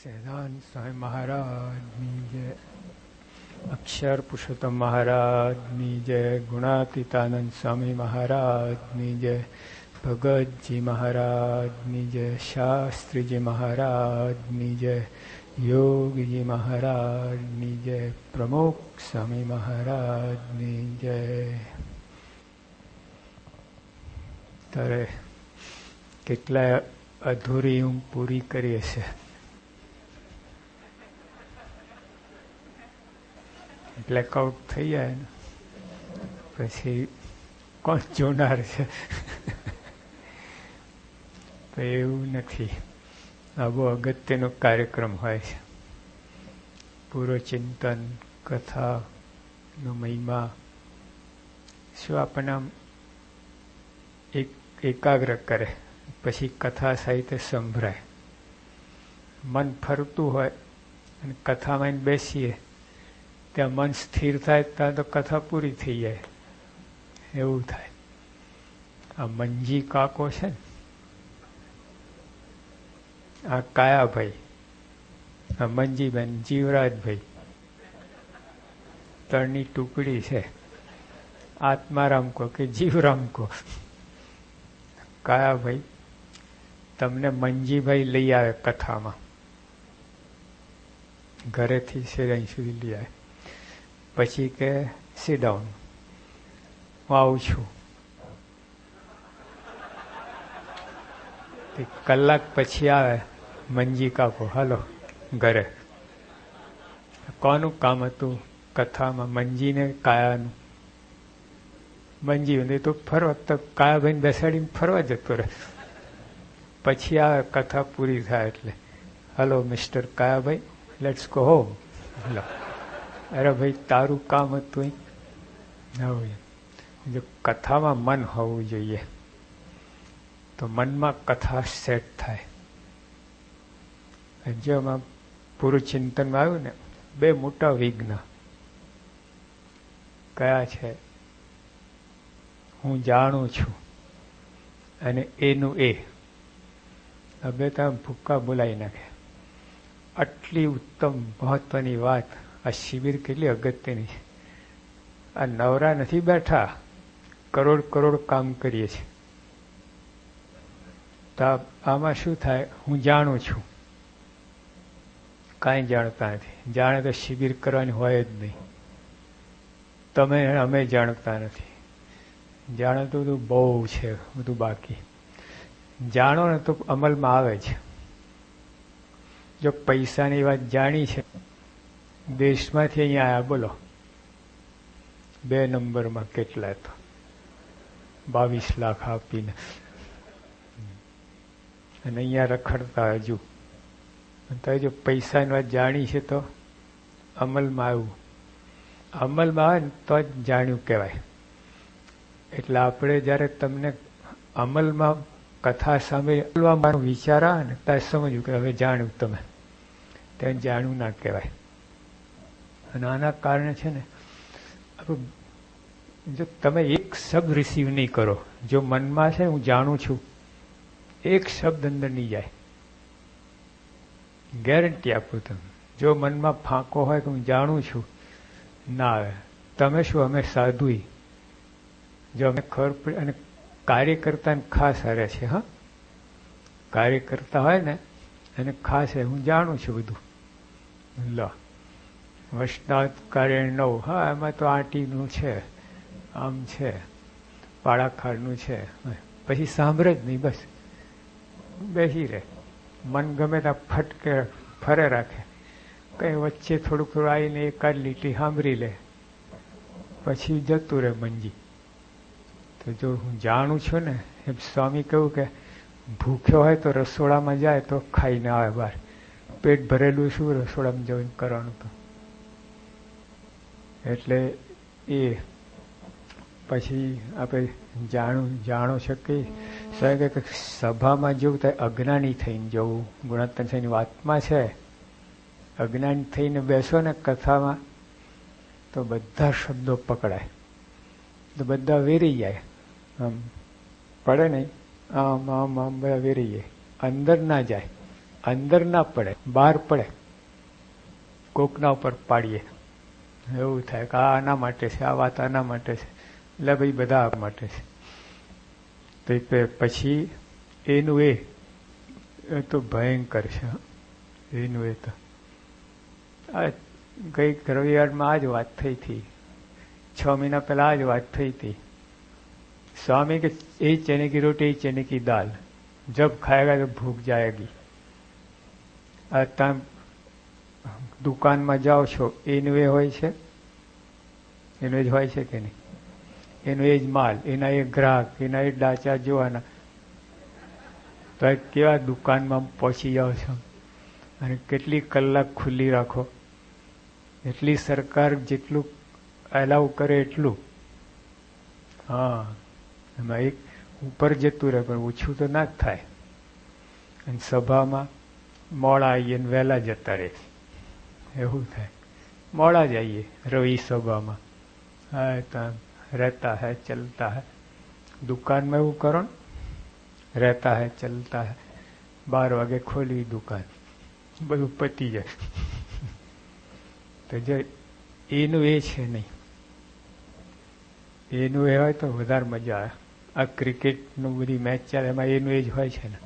સહજાનંદ સ્વામી મહારાજની જય, અક્ષર પુરુષોત્તમ મહારાજની જય, ગુણાતીતાનંદ સ્વામી મહારાજની જય, ભગતજી મહારાજની જય, શાસ્ત્રીજી મહારાજની જય, યોગીજી મહારાજની જય, પ્રમુખ સ્વામી મહારાજની જય. ત્યારે કેટલાય અધૂરી ઊંઘ પૂરી કરીએ છે. બ્લેકઆઉટ થઈ જાય ને પછી કોણ જોનાર છે? એવું નથી. આ બહુ અગત્યનો કાર્યક્રમ હોય છે. પૂરો ચિંતન, કથાનો મહિમા શું આપણને આમ એકાગ્ર કરે. પછી કથા સાહિત્ય સંભળાય, મન ફરતું હોય અને કથામાં બેસીએ ત્યાં મન સ્થિર થાય ત્યાં તો કથા પૂરી થઈ જાય એવું થાય. આ મંજી કાકો છે ને, આ કાયાભાઈ, આ મંજીબેન, જીવરાજભાઈ, ત્રણની ટુકડી છે. આત્મારામ કો કે જીવરામ કો. કાયાભાઈ તમને મંજીભાઈ લઈ આવે કથામાં, ઘરેથી અહીં સુધી લઈ આવે. પછી કે સિટ ડાઉન, હું આવું છું. કલાક પછી આવે મંજી કાકો, હાલો ઘરે. કોનું કામ હતું કથામાં? મંજીને કાયાનું. મંજી તો ફરવા, તો કાયાભાઈને બેસાડીને ફરવા જતો રહે. પછી આવે કથા પૂરી થાય એટલે, hello mister Kayabhai, let's go home. Hello, અરે ભાઈ તારું કામ હતું હવે. જો કથામાં મન હોવું જોઈએ તો મનમાં કથા સેટ થાય. જો આમાં પૂરું ચિંતનમાં આવ્યું ને, બે મોટા વિઘ્ન કયા છે? હું જાણું છું અને એનું એ. આ બે તો ભૂક્કા બોલાવી નાખે. આટલી ઉત્તમ મહત્વની વાત. આ શિબિર કેટલી અગત્યની છે. આ નવરા નથી બેઠા, કરોડ કરોડ કામ કરીએ છીએ. તો આમાં શું થાય? હું જાણું છું. કાંઈ જાણતા નથી. જાણે તો શિબિર કરવાની હોય જ નહીં. તમે અમે જાણતા નથી. જાણો તો બધું બહુ છે, બધું બાકી. જાણો ને તો અમલમાં આવે છે. જો પૈસાની વાત જાણી છે, દેશમાંથી અહીંયા આવ્યા, બોલો 2 નંબરમાં કેટલા? તો 22 લાખ આપીને, અને અહીંયા રખડતા હજુ. તો જો પૈસાની વાત જાણી છે તો અમલમાં આવ્યું. અમલમાં આવે ને તો જ જાણ્યું કહેવાય. એટલે આપણે જ્યારે તમને અમલમાં કથા સાંભળવા વિચાર આવે ને ત્યારે સમજ્યું કે હવે જાણ્યું. તમે તેને જાણ્યું ના કહેવાય. અને આના કારણે છે ને, જો તમે એક શબ્દ રિસીવ નહીં કરો, જો મનમાં છે હું જાણું છું, એક શબ્દ અંદર નહીં જાય. ગેરંટી આપું તમને. જો મનમાં ફાંકો હોય કે હું જાણું છું, ના આવે. તમે શું, અમે સાધુઈ. જો અમે ખબર પડે. અને કાર્યકર્તાને ખાસ હારે છે. હા, કાર્યકર્તા હોય ને એને ખાસ હું જાણું છું બધું. લો વૈષ્ણવ કાર્ય 9, હા એમાં તો આટીનું છે, આમ છે, પાડાખાડનું છે. પછી સાંભળે જ નહીં, બસ બેસી રહે. મન ગમે ત્યાં ફટકે ફરે રાખે. કંઈ વચ્ચે થોડુંક થોડું આવીને એકાદ લીટી સાંભળી લે, પછી જતું રહે મંજી. તો જો હું જાણું છું ને, એમ સ્વામી કહ્યું કે ભૂખ્યો હોય તો રસોડામાં જાય તો ખાઈને આવે બહાર. પેટ ભરેલું શું રસોડામાં જઈને કરવાનું? તો એટલે એ પછી આપણે જાણો શકીએ. કે સભામાં જવું તો અજ્ઞાની થઈને જવું. ગુણાત્તન સાહેબની વાતમાં છે, અજ્ઞાની થઈને બેસો ને કથામાં તો બધા શબ્દો પકડાય, તો બધા વેરી જાય. આમ પડે નહીં, આમ આમ આમ બધા વેરી જાય, અંદર ના જાય. અંદર ના પડે, બહાર પડે, કોકના ઉપર પાડીએ, એવું થાય કે આ આના માટે છે, આ વાત આના માટે છે, એટલે ભાઈ બધા આ માટે છે. તો પછી એનું એ તો ભયંકર છે. એનું એ તો આ ગઈ રવિવારમાં આ જ વાત થઈ હતી, 6 મહિના પહેલા આ જ વાત થઈ હતી. स्वामी के यही चने की रोटी यही चने की दाल, जब खाएगा तो भूख जाएगी. તમે દુકાનમાં જાઓ છો, એનું એ હોય છે, એનું એ જ હોય છે કે નહીં? એનો એ જ માલ, એના એ ગ્રાહક, એના એ ડાચા જોવાના. તો કેવા દુકાનમાં પહોંચી જાઓ છો અને કેટલી કલાક ખુલ્લી રાખો, એટલી સરકાર જેટલું એલાઉ કરે એટલું. હા, એમાં એક ઉપર જતું રહે પણ ઓછું તો ના જ થાય. અને સભામાં મોડા આવીએ ને વહેલા જતા રહે, એવું થાય. મોડા જ આવીએ રવિ સભામાં, હા તો રહેતા હૈ ચલતા હૈ. દુકાનમાં એવું કરો ને, રહેતા હૈ ચલતા હૈ, 12 વાગે ખોલવી દુકાન, બધું પતી જાય. તો જો એનું એ છે નહીં, એનું એ હોય તો વધારે મજા આવે. આ ક્રિકેટનું બધી મેચ ચાલે એમાં એનું એ જ હોય છે ને,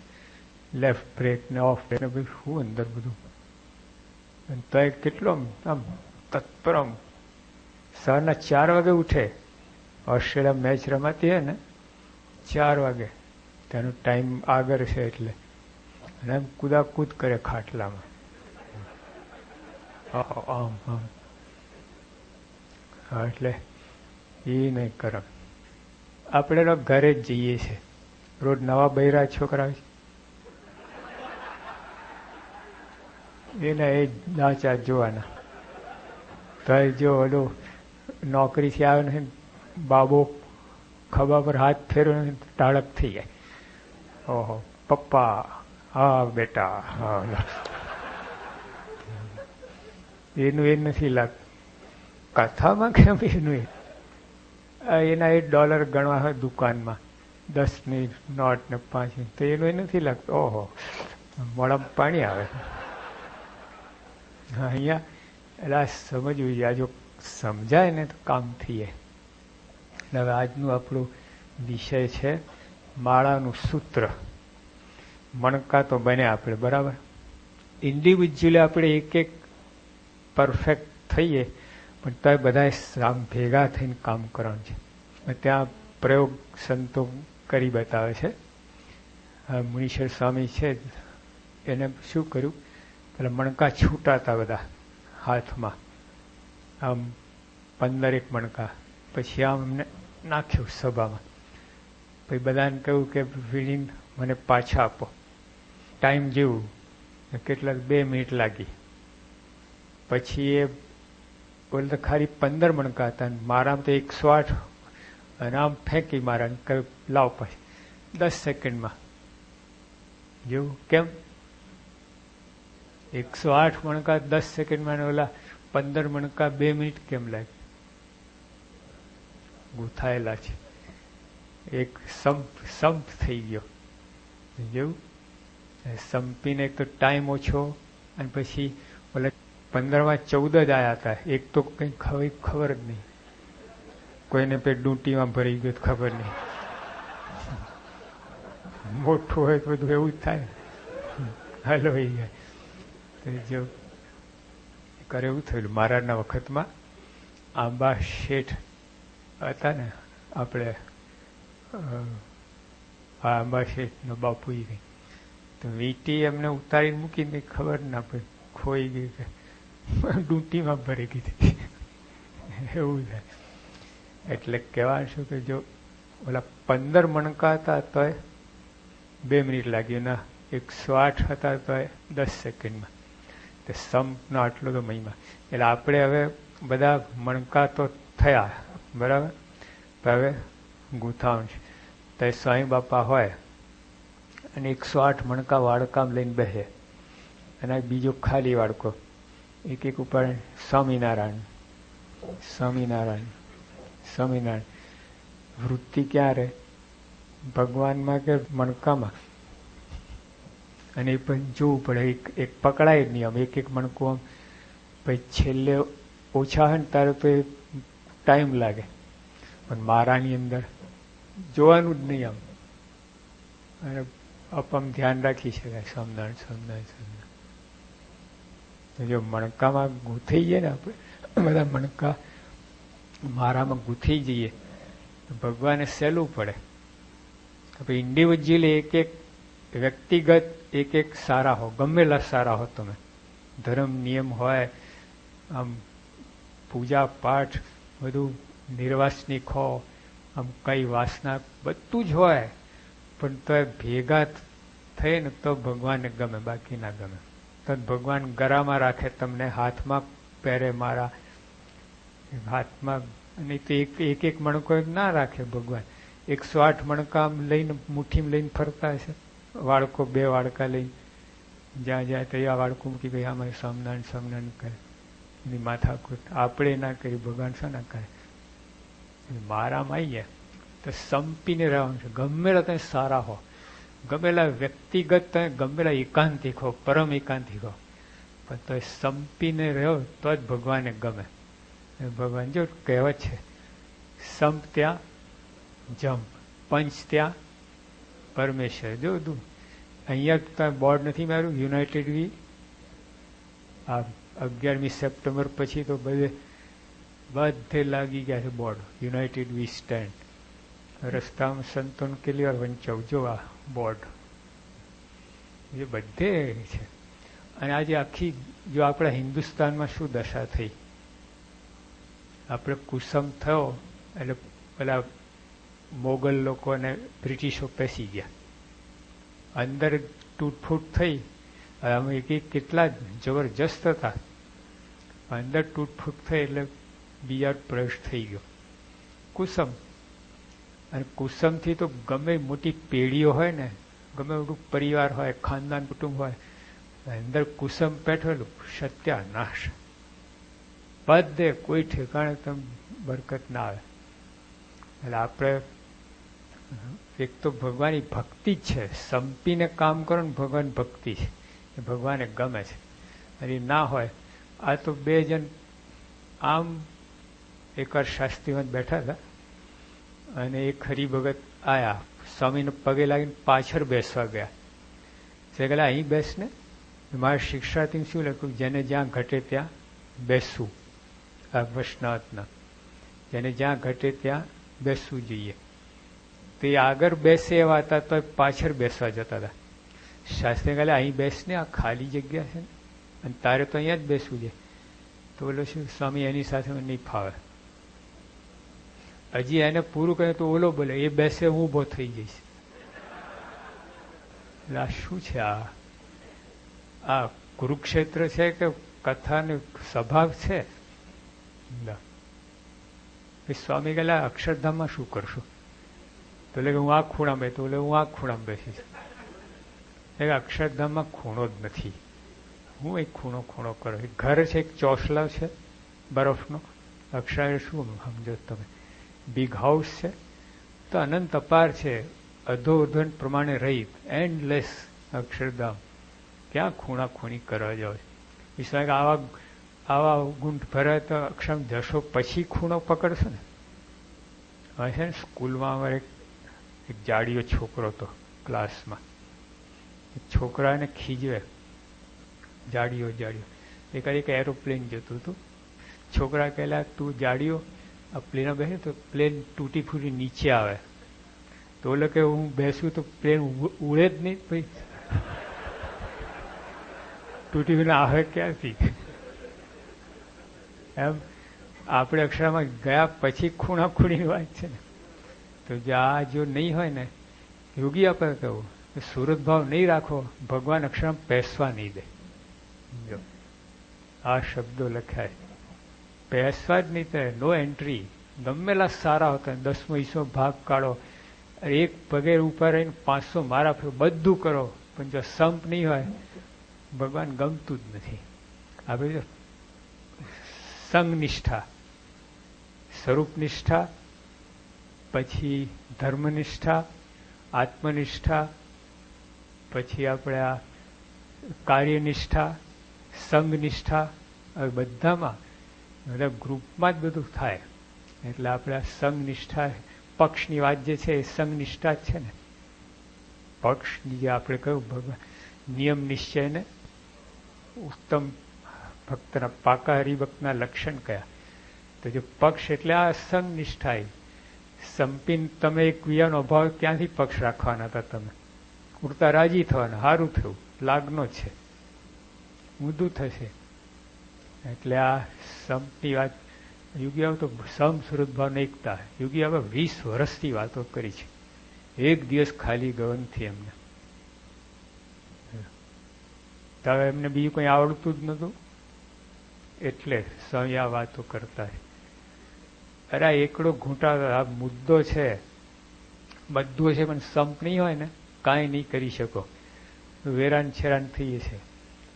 લેફ્ટ બ્રેક ને ઓફ બ્રેક ને બધું શું અંદર બધું. તો એ કેટલો આમ તત્પર, સવારના 4 વાગે ઉઠે. ઓસ્ટ્રેલિયા મેચ રમાતી હોય ને 4 વાગે, તેનો ટાઈમ આગળ છે એટલે, અને એમ કૂદાકૂદ કરે ખાટલામાં, આમ આમ. હા, એટલે એ નહીં કરો. આપણે તો ઘરે જ જઈએ છીએ, રોજ નવા બૈરા છોકરા એના એ નાચા જોવાના. તો જો ઓલું નોકરીથી આવે ને બાબો ખભા પર હાથ ફેરવે ને ટાળક થઈ જાય. ઓહો પપ્પા, હા બેટા, હા. એનું એ નથી લાગતું કથામાં, કેમ એનું એના $8 ગણવા હોય દુકાનમાં, 10ની નોટ ને 5ની, તો એનું એ નથી લાગતું. ઓહો, મોઢામાં પાણી આવે. અહીંયા એટલે આ સમજવું જોઈએ, આ જો સમજાય ને તો કામ થઈ જાય. હવે આજનું આપણું વિષય છે માળાનું સૂત્ર. મણકા તો બને આપણે બરાબર, ઇન્ડિવિજ્યુઅલી આપણે એક એક પરફેક્ટ થઈએ, પણ તો બધા ભેગા થઈને કામ કરવાનું છે. ત્યાં પ્રયોગ સંતો કરી બતાવે છે. મુનીશ્વર સ્વામી છે, એને શું કર્યું, પેલા મણકા છૂટાતા બધા હાથમાં, આમ 15 મણકા, પછી આમ એમને નાખ્યું સભામાં. પછી બધાને કહ્યું કે વીણીને મને પાછા આપો, ટાઈમ જેવું. કેટલાક 2 મિનિટ લાગી. પછી એ બોલે તો ખાલી 15 મણકા હતા, મારામાં તો 108, અને આમ ફેંકી મારા, કહ્યું લાવ પછી 10 સેકન્ડમાં. જેવું કેમ 108 મણકા 10 સેકન્ડમાં, ઓલા 15 મણકા 2 મિનિટ કેમ લાગે? ગૂંથાયેલા છે. એક સંપ થઈ ગયો. જેવું સંપીને એક તો ટાઈમ ઓછો, અને પછી ઓલા 15માં 14 જ આવ્યા હતા. એક તો કઈ ખબર જ નહીં, કોઈને પેટ ડૂંટીમાં ભરી ગયું ખબર નહીં. મોટું હોય તો બધું એવું જ થાય, હલવાઈ જાય. જો કરે એવું થયેલું મહારાજના વખતમાં. આંબા શેઠ હતા ને આપણે, આંબા શેઠનો બાપુ, તો વીંટી એમને ઉતારીને મૂકીને ખબર ના પડી, ખોઈ ગઈ કે ડૂંટીમાં ભરી ગઈ. એવું થાય. એટલે કહેવાનું શું કે જો ઓલા 15 મણકા હતા તોય 2 મિનિટ લાગી, ના 108 હતા તોય 10 સેકન્ડમાં. તે સંપનો આટલો તો મહિમા. એટલે આપણે હવે બધા મણકા તો થયા બરાબર, હવે ગૂંથાણ છે. તો સ્વામી બાપા હોય અને 108 મણકા વાડકામ લઈને બેસે, અને બીજો ખાલી વાડકો, એક એક ઉપર સ્વામિનારાયણ સ્વામિનારાયણ સ્વામિનારાયણ. વૃત્તિ ક્યાં રહે? ભગવાનમાં કે મણકામાં? અને એ પણ જોવું પડે, એક પકડાય નિયમ, એક મણકો આમ, પછી છેલ્લે ઓછા હોય ને તારે તો એ ટાઈમ લાગે, પણ મારાની અંદર જોવાનું જ નહીં આમ, અને આમ ધ્યાન રાખી શકાય સમનારાયણ સમનારાયણ સમનારાયણ. જો મણકામાં ગૂંથાઈ જઈએ ને આપણે બધા મણકા મારામાં ગૂંથી જઈએ તો ભગવાને સહેલું પડે. આપણે ઇન્ડિવિજ્યુઅલી એક એક વ્યક્તિગત એક સારા હો, ગમેલા સારા હો, તમે ધર્મ નિયમ હોય, આમ પૂજા પાઠ બધું નિર્વાસનિક હો, આમ કઈ વાસના બધું જ હોય, પણ તો ભેગા થઈ ને તો ભગવાનને ગમે, બાકી ના ગમે. તો ભગવાન ગરામાં રાખે તમને, હાથમાં પહેરે મારા હાથમાં, નહીં તો એક મણકો ના રાખે ભગવાન. 108 મણકા લઈને મુઠ્ઠીમાં લઈને ફરતા હશે, વાળકો 2 વાળકા લઈને, જ્યાં જાય તો આ વાળકું મૂકી ગઈ આમાં સમનારાયણ સમનારાયણ કરે, એની માથાકૂટ આપણે ના કરી, ભગવાન શું ના કરે. મારામાં આવી ગયા તો સંપીને રહેવાનું છે. ગમેલા તમે સારા હો, ગમેલા વ્યક્તિગત તમે ગમેલા એકાંતિક હો, પરમ એકાંતિક હો, પણ તો સંપીને રહ્યો તો જ ભગવાનને ગમે. ભગવાન જો કહેવત છે, સંપ ત્યાં જંપ, પંચ ત્યાં પરમેશ્વર. જો અહીંયા તમે બોર્ડ નથી માર્યું યુનાઇટેડ વી, આ 11મી સપ્ટેમ્બર પછી તો બધે લાગી ગયા છે બોર્ડ, યુનાઇટેડ વી સ્ટેન્ડ. રસ્તામાં સંતોન કેટલી વાર વંચાવ, જો આ બોર્ડ એ બધે છે. અને આજે આખી જો આપણા હિન્દુસ્તાનમાં શું દશા થઈ, આપણે કુસમ થયો એટલે પેલા મોગલ લોકો અને બ્રિટિશો પેસી ગયા, અંદર તૂટફૂટ થઈ. અમે કેટલા જબરજસ્ત હતા, અંદર તૂટફૂટ થઈ એટલે બીજા પ્રવેશ થઈ ગયો કુસમ. અને કુસમથી તો ગમે મોટી પેઢીઓ હોય ને, ગમે મોટું પરિવાર હોય, ખાનદાન કુટુંબ હોય, અંદર કુસમ પેઠેલું સત્યાનાશ. બધે કોઈ ઠેકાણે તમે બરકત ના આવે. એટલે આપણે એક તો ભગવાનની ભક્તિ જ છે, સંપીને કામ કરો ને ભગવાન ભક્તિ છે, એ ભગવાને ગમે છે. અને ના હોય આ તો 2 જણ આમ એકવાર શાસ્ત્રીમાં બેઠા હતા અને એક હરિભગત આયા, સ્વામીને પગે લાગીને પાછળ બેસવા ગયા. તે કહેલા અહીં બેસને. મારા શિક્ષાર્થી શું લખ્યું, જેને જ્યાં ઘટે ત્યાં બેસવું. આ વૈષ્ણવના જેને જ્યાં ઘટે ત્યાં બેસવું જોઈએ. તે આગળ બેસે એવા હતા તો પાછળ બેસવા જતા હતા. શાસ્ત્રી કહેલા અહીં બેસને, આ ખાલી જગ્યા છે ને, અને તારે તો અહીંયા જ બેસવું છે. તો બોલો શું સ્વામી એની સાથે નહીં ફાવે. હજી એને પૂરું કરે તો ઓલો બોલે એ બેસે હું ઊભો થઈ જઈશ. એટલે આ શું છે, આ કુરુક્ષેત્ર છે કે કથાને સ્વભાવ છે. સ્વામી કહેલા અક્ષરધામમાં શું કરશું, તો એટલે હું આ ખૂણામાં બેઠો, એટલે હું આ ખૂણામાં બેસીશ. એટલે અક્ષરધામમાં ખૂણો જ નથી, હું એક ખૂણો કરો. ઘર છે, એક ચોસલા છે બરફનો, અક્ષર શું સમજો તમે, બિગ હાઉસ છે તો અનંત અપાર છે, અધોધન પ્રમાણે રહિત, એન્ડલેસ અક્ષરધામ. ક્યાં ખૂણા ખૂણી કરવા જાવ? વિશ્વાસ આવા ગુંઠ ભરાય તો અક્ષર જશો પછી ખૂણો પકડશો ને. હવે છે ને સ્કૂલમાં અમારે એક જાડીયો છોકરો હતો ક્લાસમાં, છોકરાને ખીજવે, જાડીયો એક એરોપ્લેન જતું હતું. છોકરા કહેલા તું જાડીયો આ પ્લેન બેસે તો પ્લેન તૂટી ફૂટી નીચે આવે. તો ઓલો કે હું બેસું તો પ્લેન ઉડે જ નહીં, ભાઈ તૂટી ફૂટીને આવે ક્યાંથી? એમ આપણે અક્ષરમાં ગયા પછી ખૂણા ખૂણીની વાત છે ને. તો જો નહીં હોય ને, યોગી આપણે કહું સુરત ભાવ નહીં રાખો, ભગવાન અક્ષરમાં બેસવા નહીં દે. જો આ શબ્દો લખાય, બેસવા જ નહીં, તો નો એન્ટ્રી. ગમેલા સારા હોતા 10મો 20મો ભાગ કાઢો, એક પગે ઉપર રહીને 500 મારા બધું કરો, પણ જો સંપ નહીં હોય ભગવાન ગમતું જ નથી. આપણે સંગનિષ્ઠા, સ્વરૂપનિષ્ઠા, પછી ધર્મનિષ્ઠા, આત્મનિષ્ઠા, પછી આપણે આ કાર્યનિષ્ઠા, સંઘનિષ્ઠા, બધામાં બધા ગ્રુપમાં જ બધું થાય. એટલે આપણે આ સંઘનિષ્ઠા, પક્ષની વાત જે છે એ સંઘનિષ્ઠા જ છે ને. પક્ષની જે આપણે કહ્યું ભગવાન નિયમ નિશ્ચયને ઉત્તમ ભક્તના પાકા હરિભક્તના લક્ષણ કયા? તો જે પક્ષ એટલે આ સંઘનિષ્ઠા. સંપીન તમે એકબીજાનો અભાવ ક્યાંથી પક્ષ રાખવાના હતા? તમે ઉડતા રાજી થવાના, સારું થયું, લાગનો છે, ઊંધું થશે. એટલે આ સંપની વાત યોગીઓ તો સમ સુરતભાવને એકતા. યોગી હવે 20 વર્ષથી વાતો કરી છે, એક દિવસ ખાલી ગયો નથી એમને. તો હવે એમને બીજું કંઈ આવડતું જ નતું એટલે સયા વાતો કરતા. અરે એકડો ઘૂંટા, આ મુદ્દો છે, બધું છે, પણ સંપ નહીં હોય ને કાંઈ નહીં કરી શકો, વેરાન છેરાન થઈએ છે.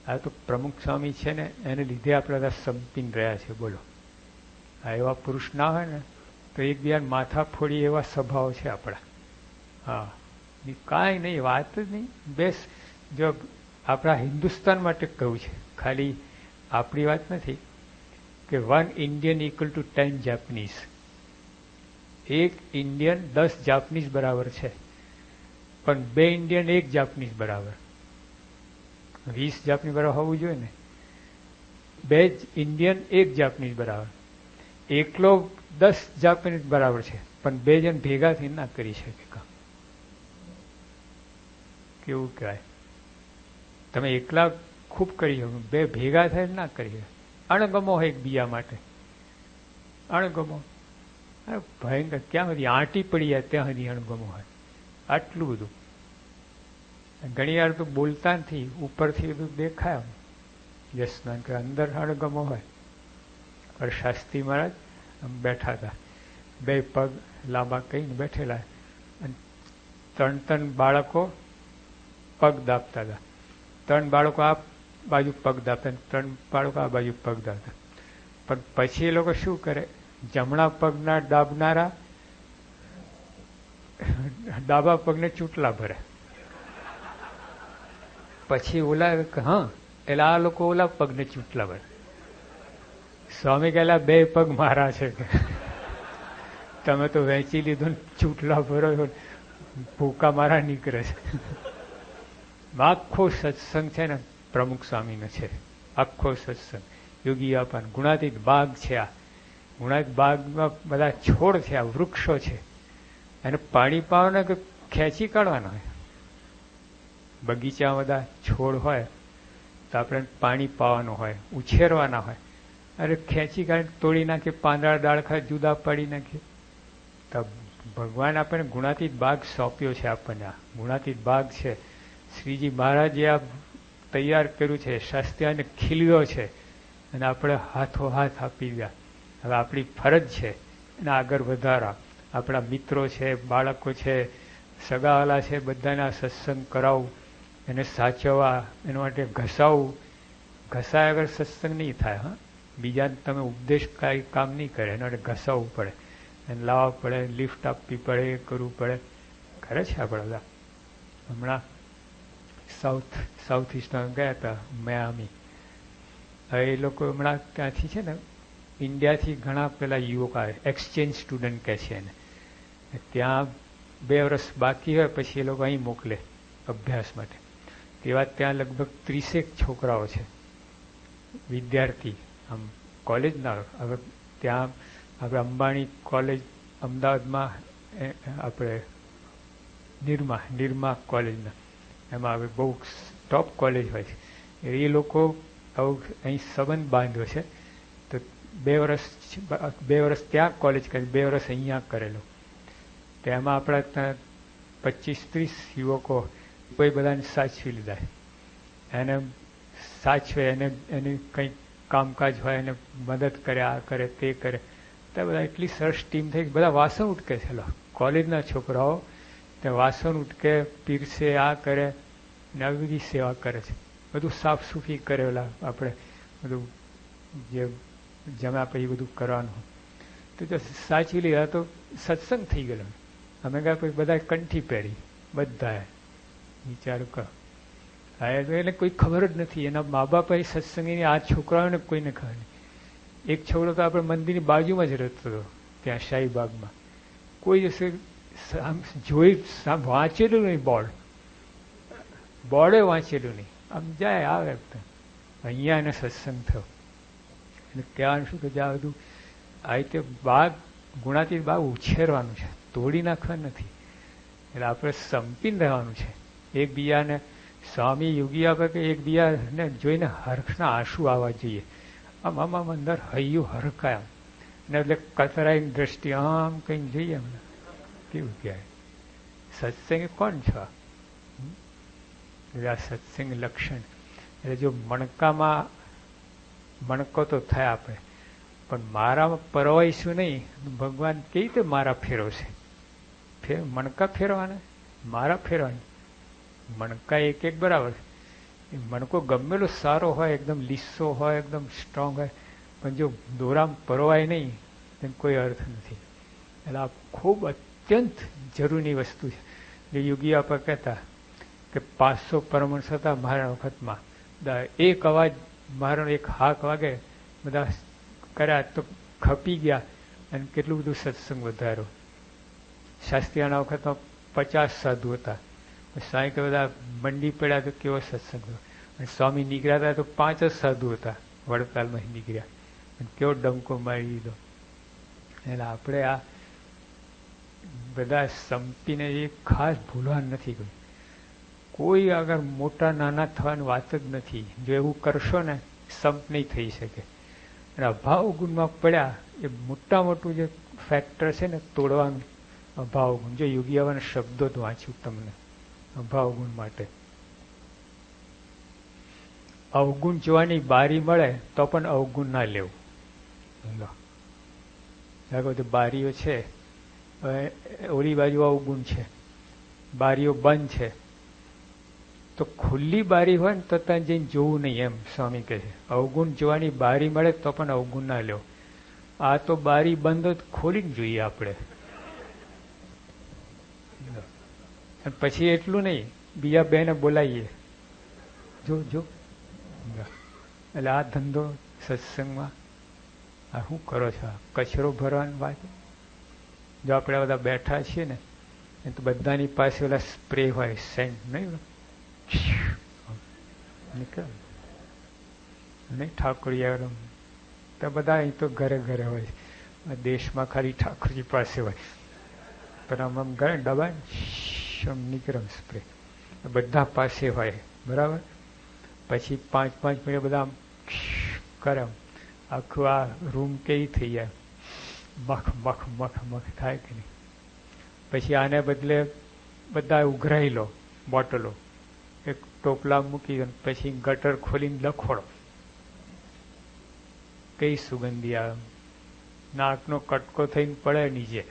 આ તો પ્રમુખ સ્વામી છે ને એને લીધે આપણે બધા સંપીને રહ્યા છે. બોલો, આ એવા પુરુષ ના હોય ને તો એકબીજાને માથા ફોડી એવા સ્વભાવ છે આપણા. હા, કાંઈ નહીં, વાત જ નહીં. બેસ, જો આપણા હિન્દુસ્તાન માટે કહું છે, ખાલી આપણી વાત નથી કે 1 ઇન્ડિયન ઇક્વલ ટુ 10 જાપનીઝ. એક ઇન્ડિયન 10 જાપનીઝ બરાબર છે, પણ 2 ઇન્ડિયન 1 જાપનીઝ બરાબર. 20 જાપનીઝ બરાબર હોવું જોઈએ ને. 2 ઇન્ડિયન 1 જાપનીઝ બરાબર. એકલો 10 જાપનીઝ બરાબર છે, પણ 2 જણ ભેગા થઈ ના કરી શકે કામ. કેવું કહેવાય? તમે એકલા ખૂબ કરી શકો, 2 ભેગા થાય ના કરી શકે. અણગમો હોય એકબીજા માટે, અણગમો. ભયંકર, ક્યાં સુધી આંટી પડી જાય ત્યાં સુધી અણગમો હોય. આટલું બધું. ઘણી વાર તો બોલતા નથી, ઉપરથી બધું દેખાય યશના કે અંદર અણગમો હોય. પણ શાસ્ત્રી મહારાજ આમ બેઠા હતા, 2 પગ લાંબા કહીને બેઠેલા, અને 3 બાળકો પગ દાબતા હતા. 3 બાળકો આ બાજુ પગ દાબતા, 3 બાળકો આ બાજુ પગ દાબતા. પણ પછી એ લોકો શું કરે? જમણા પગના દાબનારા ડાબા પગને ચૂંટલા ભરે. પછી ઓલા, હા, એટલે આ લોકો ઓલા પગને ચૂંટલા ભરે. સ્વામી કહેલા 2 પગ મારા છે, તમે તો વેચી લીધું ને ચૂંટલા ભરો, ભૂકા મારા નીકળે છે. આખો સત્સંગ છે ને પ્રમુખ સ્વામીનો છે, આખો સત્સંગ. યોગી આપણ ગુણાતીત બાગ છે. આ ગુણાતીત બાગમાં બધા છોડ છે, આ વૃક્ષો છે, એને પાણી પાવાના કે ખેંચી કાઢવાના હોય. બગીચામાં બધા છોડ હોય તો આપણે પાણી પાવાનું હોય, ઉછેરવાના હોય. અરે ખેંચી કાઢી તોડી નાખીએ, પાંદડા ડાળખા જુદા પાડી નાખીએ. તો ભગવાન આપણને ગુણાતીત બાગ સોંપ્યો છે. આપણને આ ગુણાતીત બાગ છે. શ્રીજી મહારાજે આ તૈયાર કર્યું છે, શાસ્ત્રીને ખીલ્યો છે, અને આપણે હાથો હાથ આપી ગયા. હવે આપણી ફરજ છે એને આગળ વધારવા. આપણા મિત્રો છે, બાળકો છે, સગાવાલા છે, બધાને આ સત્સંગ કરાવવું, એને સાચવવા, એના માટે ઘસાવવું. ઘસાય આગળ સત્સંગ નહીં થાય. હા, બીજાને તમે ઉપદેશ કાંઈ કામ નહીં કરે, એના માટે ઘસાવવું પડે, એને લાવવા પડે, લિફ્ટ આપવી પડે, એ કરવું પડે. કરે છે આપણે બધા. હમણાં સાઉથ ઇસ્ટમાં ગયા હતા, મિયામી. હવે એ લોકો હમણાં ત્યાંથી છે ને ઇન્ડિયાથી ઘણા પેલા યુવક આવે, એક્સચેન્જ સ્ટુડન્ટ કહે છે એને. ત્યાં 2 વર્ષ બાકી હોય પછી એ લોકો અહીં મોકલે અભ્યાસ માટે. તેવા ત્યાં લગભગ 30 છોકરાઓ છે, વિદ્યાર્થી, આમ કોલેજના. હવે ત્યાં આપણે અંબાણી કોલેજ અમદાવાદમાં, આપણે નિરમા કોલેજના, એમાં હવે બહુ ટોપ કોલેજ હોય છે. એ લોકો અહીં સંબંધ બાંધ્યો છે, તો 2 વર્ષ ત્યાં કોલેજ કરી, 2 વર્ષ અહીંયા કરેલું. તેમાં આપણા ત્યાં 25-30 યુવકો કોઈ બધાને સાચવી લીધા. એને સાચવે, એની કંઈક કામકાજ હોય એને મદદ કરે, આ કરે તે કરે. તો બધા એટલી સરસ ટીમ થઈ, બધા વાસણ ઉટકે છે. કોલેજના છોકરાઓ તે વાસણ ઉટકે, પીરસે, આ કરે ને આવી બધી સેવા કરે છે. બધું સાફ સૂફી કરેલા, આપણે બધું જે જમ્યા પછી બધું કરવાનું. તો જો સાચવી લીધા તો સત્સંગ થઈ ગયેલો. અમે કહ્યા પછી બધા કંઠી પહેરી, બધાએ વિચાર કરો. એટલે કોઈ ખબર જ નથી. એના મા બાપ સત્સંગીની આ છોકરાઓને કોઈને ખબર નહીં. એક છોકરો તો આપણે મંદિરની બાજુમાં જ રહેતો હતો, ત્યાં શાહીબાગમાં. કોઈ દિવસે જોઈ વાંચેલું નહીં, બોર્ડે વાંચેલું નહીં. આમ જાય આવે, અહીંયા એને સત્સંગ થયો. એટલે કહેવાનું શું કે આ બધું આ રીતે બાગ ગુણાતીત બાગ ઉછેરવાનું છે, તોડી નાખવા નથી. એટલે આપણે સંપીને રહેવાનું છે. એકબીજાને સ્વામી યોગી આપે કે એકબીજાને જોઈને હર્ષના આંસુ આવવા જોઈએ. આમ અંદર હૈયું હરકાય, ને એટલે કતરાઈની દ્રષ્ટિ આમ કંઈક જોઈએ અમને કેવું કહેવાય. સત્સંગ કોણ છો? એટલે આ સત્સંગ લક્ષણ. એટલે જો મણકામાં મણકો તો થાય આપણે, પણ મારામાં પરવાઈશું નહીં. ભગવાન કેવી રીતે મારા ફેરવશે? મણકા ફેરવાના, મારા ફેરવાના. મણકા એક એક બરાબર. મણકો ગમેલો સારો હોય, એકદમ લીસો હોય, એકદમ સ્ટ્રોંગ હોય, પણ જો દોરામ પરવાય નહીં તેમ કોઈ અર્થ નથી. એટલે આ ખૂબ અત્યંત જરૂરી વસ્તુ છે. એટલે યોગી આપા કહેતા કે 500 પરમહંસ હતા મારા વખતમાં. એક અવાજ મારો એક હાક વાગે બધા કર્યા તો ખપી ગયા, અને કેટલું બધું સત્સંગ વધારો. શાસ્ત્રીના વખતમાં 50 સાધુ હતા. સાંઈ કે બધા મંડી પડ્યા તો કેવો સત્સંગ હતો. અને સ્વામી નીકળ્યા હતા તો 5 જ સાધુ હતા, વડતાલમાં નીકળ્યા, અને કેવો ડંકો મારી દીધો. એટલે આપણે આ બધા સંપીને એ ખાસ ભૂલવાનું નથી. કોઈ આગળ મોટા નાના થવાની વાત જ નથી. જો એવું કરશો ને સંપ નહીં થઈ શકે. અને અભાવ ગુણમાં પડ્યા એ મોટું જે ફેક્ટર છે ને તોડવાનું, અભાવ ગુણ. જો યોગી આવવાના શબ્દો જ વાંચ્યું તમને અભાવ ગુણ માટે. અવગુણ જોવાની બારી મળે તો પણ અવગુણ ના લેવું. બારીઓ છે, ઓલી બાજુ અવગુણ છે, બારીઓ બંધ છે, તો ખુલ્લી બારી હોય ને તો ત્યાં જઈને જોવું નહીં, એમ સ્વામી કહે છે. અવગુણ જોવાની બારી મળે તો પણ અવગુણ ના લેવો. આ તો બારી બંધ ખોલીને જોઈએ આપણે. પછી એટલું નહીં, બીજા બેને બોલાવીએ, જો એટલે આ ધંધો સત્સંગમાં આ શું કરો છો? કચરો ભરવાની વાત. જો આપણે બધા બેઠા છીએ ને તો બધાની પાસે ઓલા સ્પ્રે હોય, સેન્ટ નહીં નીકળે નહીં, ઠાકોરિયા તો બધા અહીં તો ઘરે ઘરે હોય. દેશમાં ખાલી ઠાકોરજી પાસે હોય, પણ આમ ઘરે ડબા નીકળે સ્પ્રે, બધા પાસે હોય, બરાબર. પછી 5-5 મિનિટ બધા આમ કરે, આખું આ રૂમ કેવી થઈ જાય, મખ મખ મખ મખ થાય કે નહીં. પછી આને બદલે બધા ઉઘરાઈ લો બોટલો, એક ટોપલા મૂકી, પછી ગટર ખોલીને લખોડો, કઈ સુગંધી આવે, નાકનો કટકો થઈને પડે નીચે,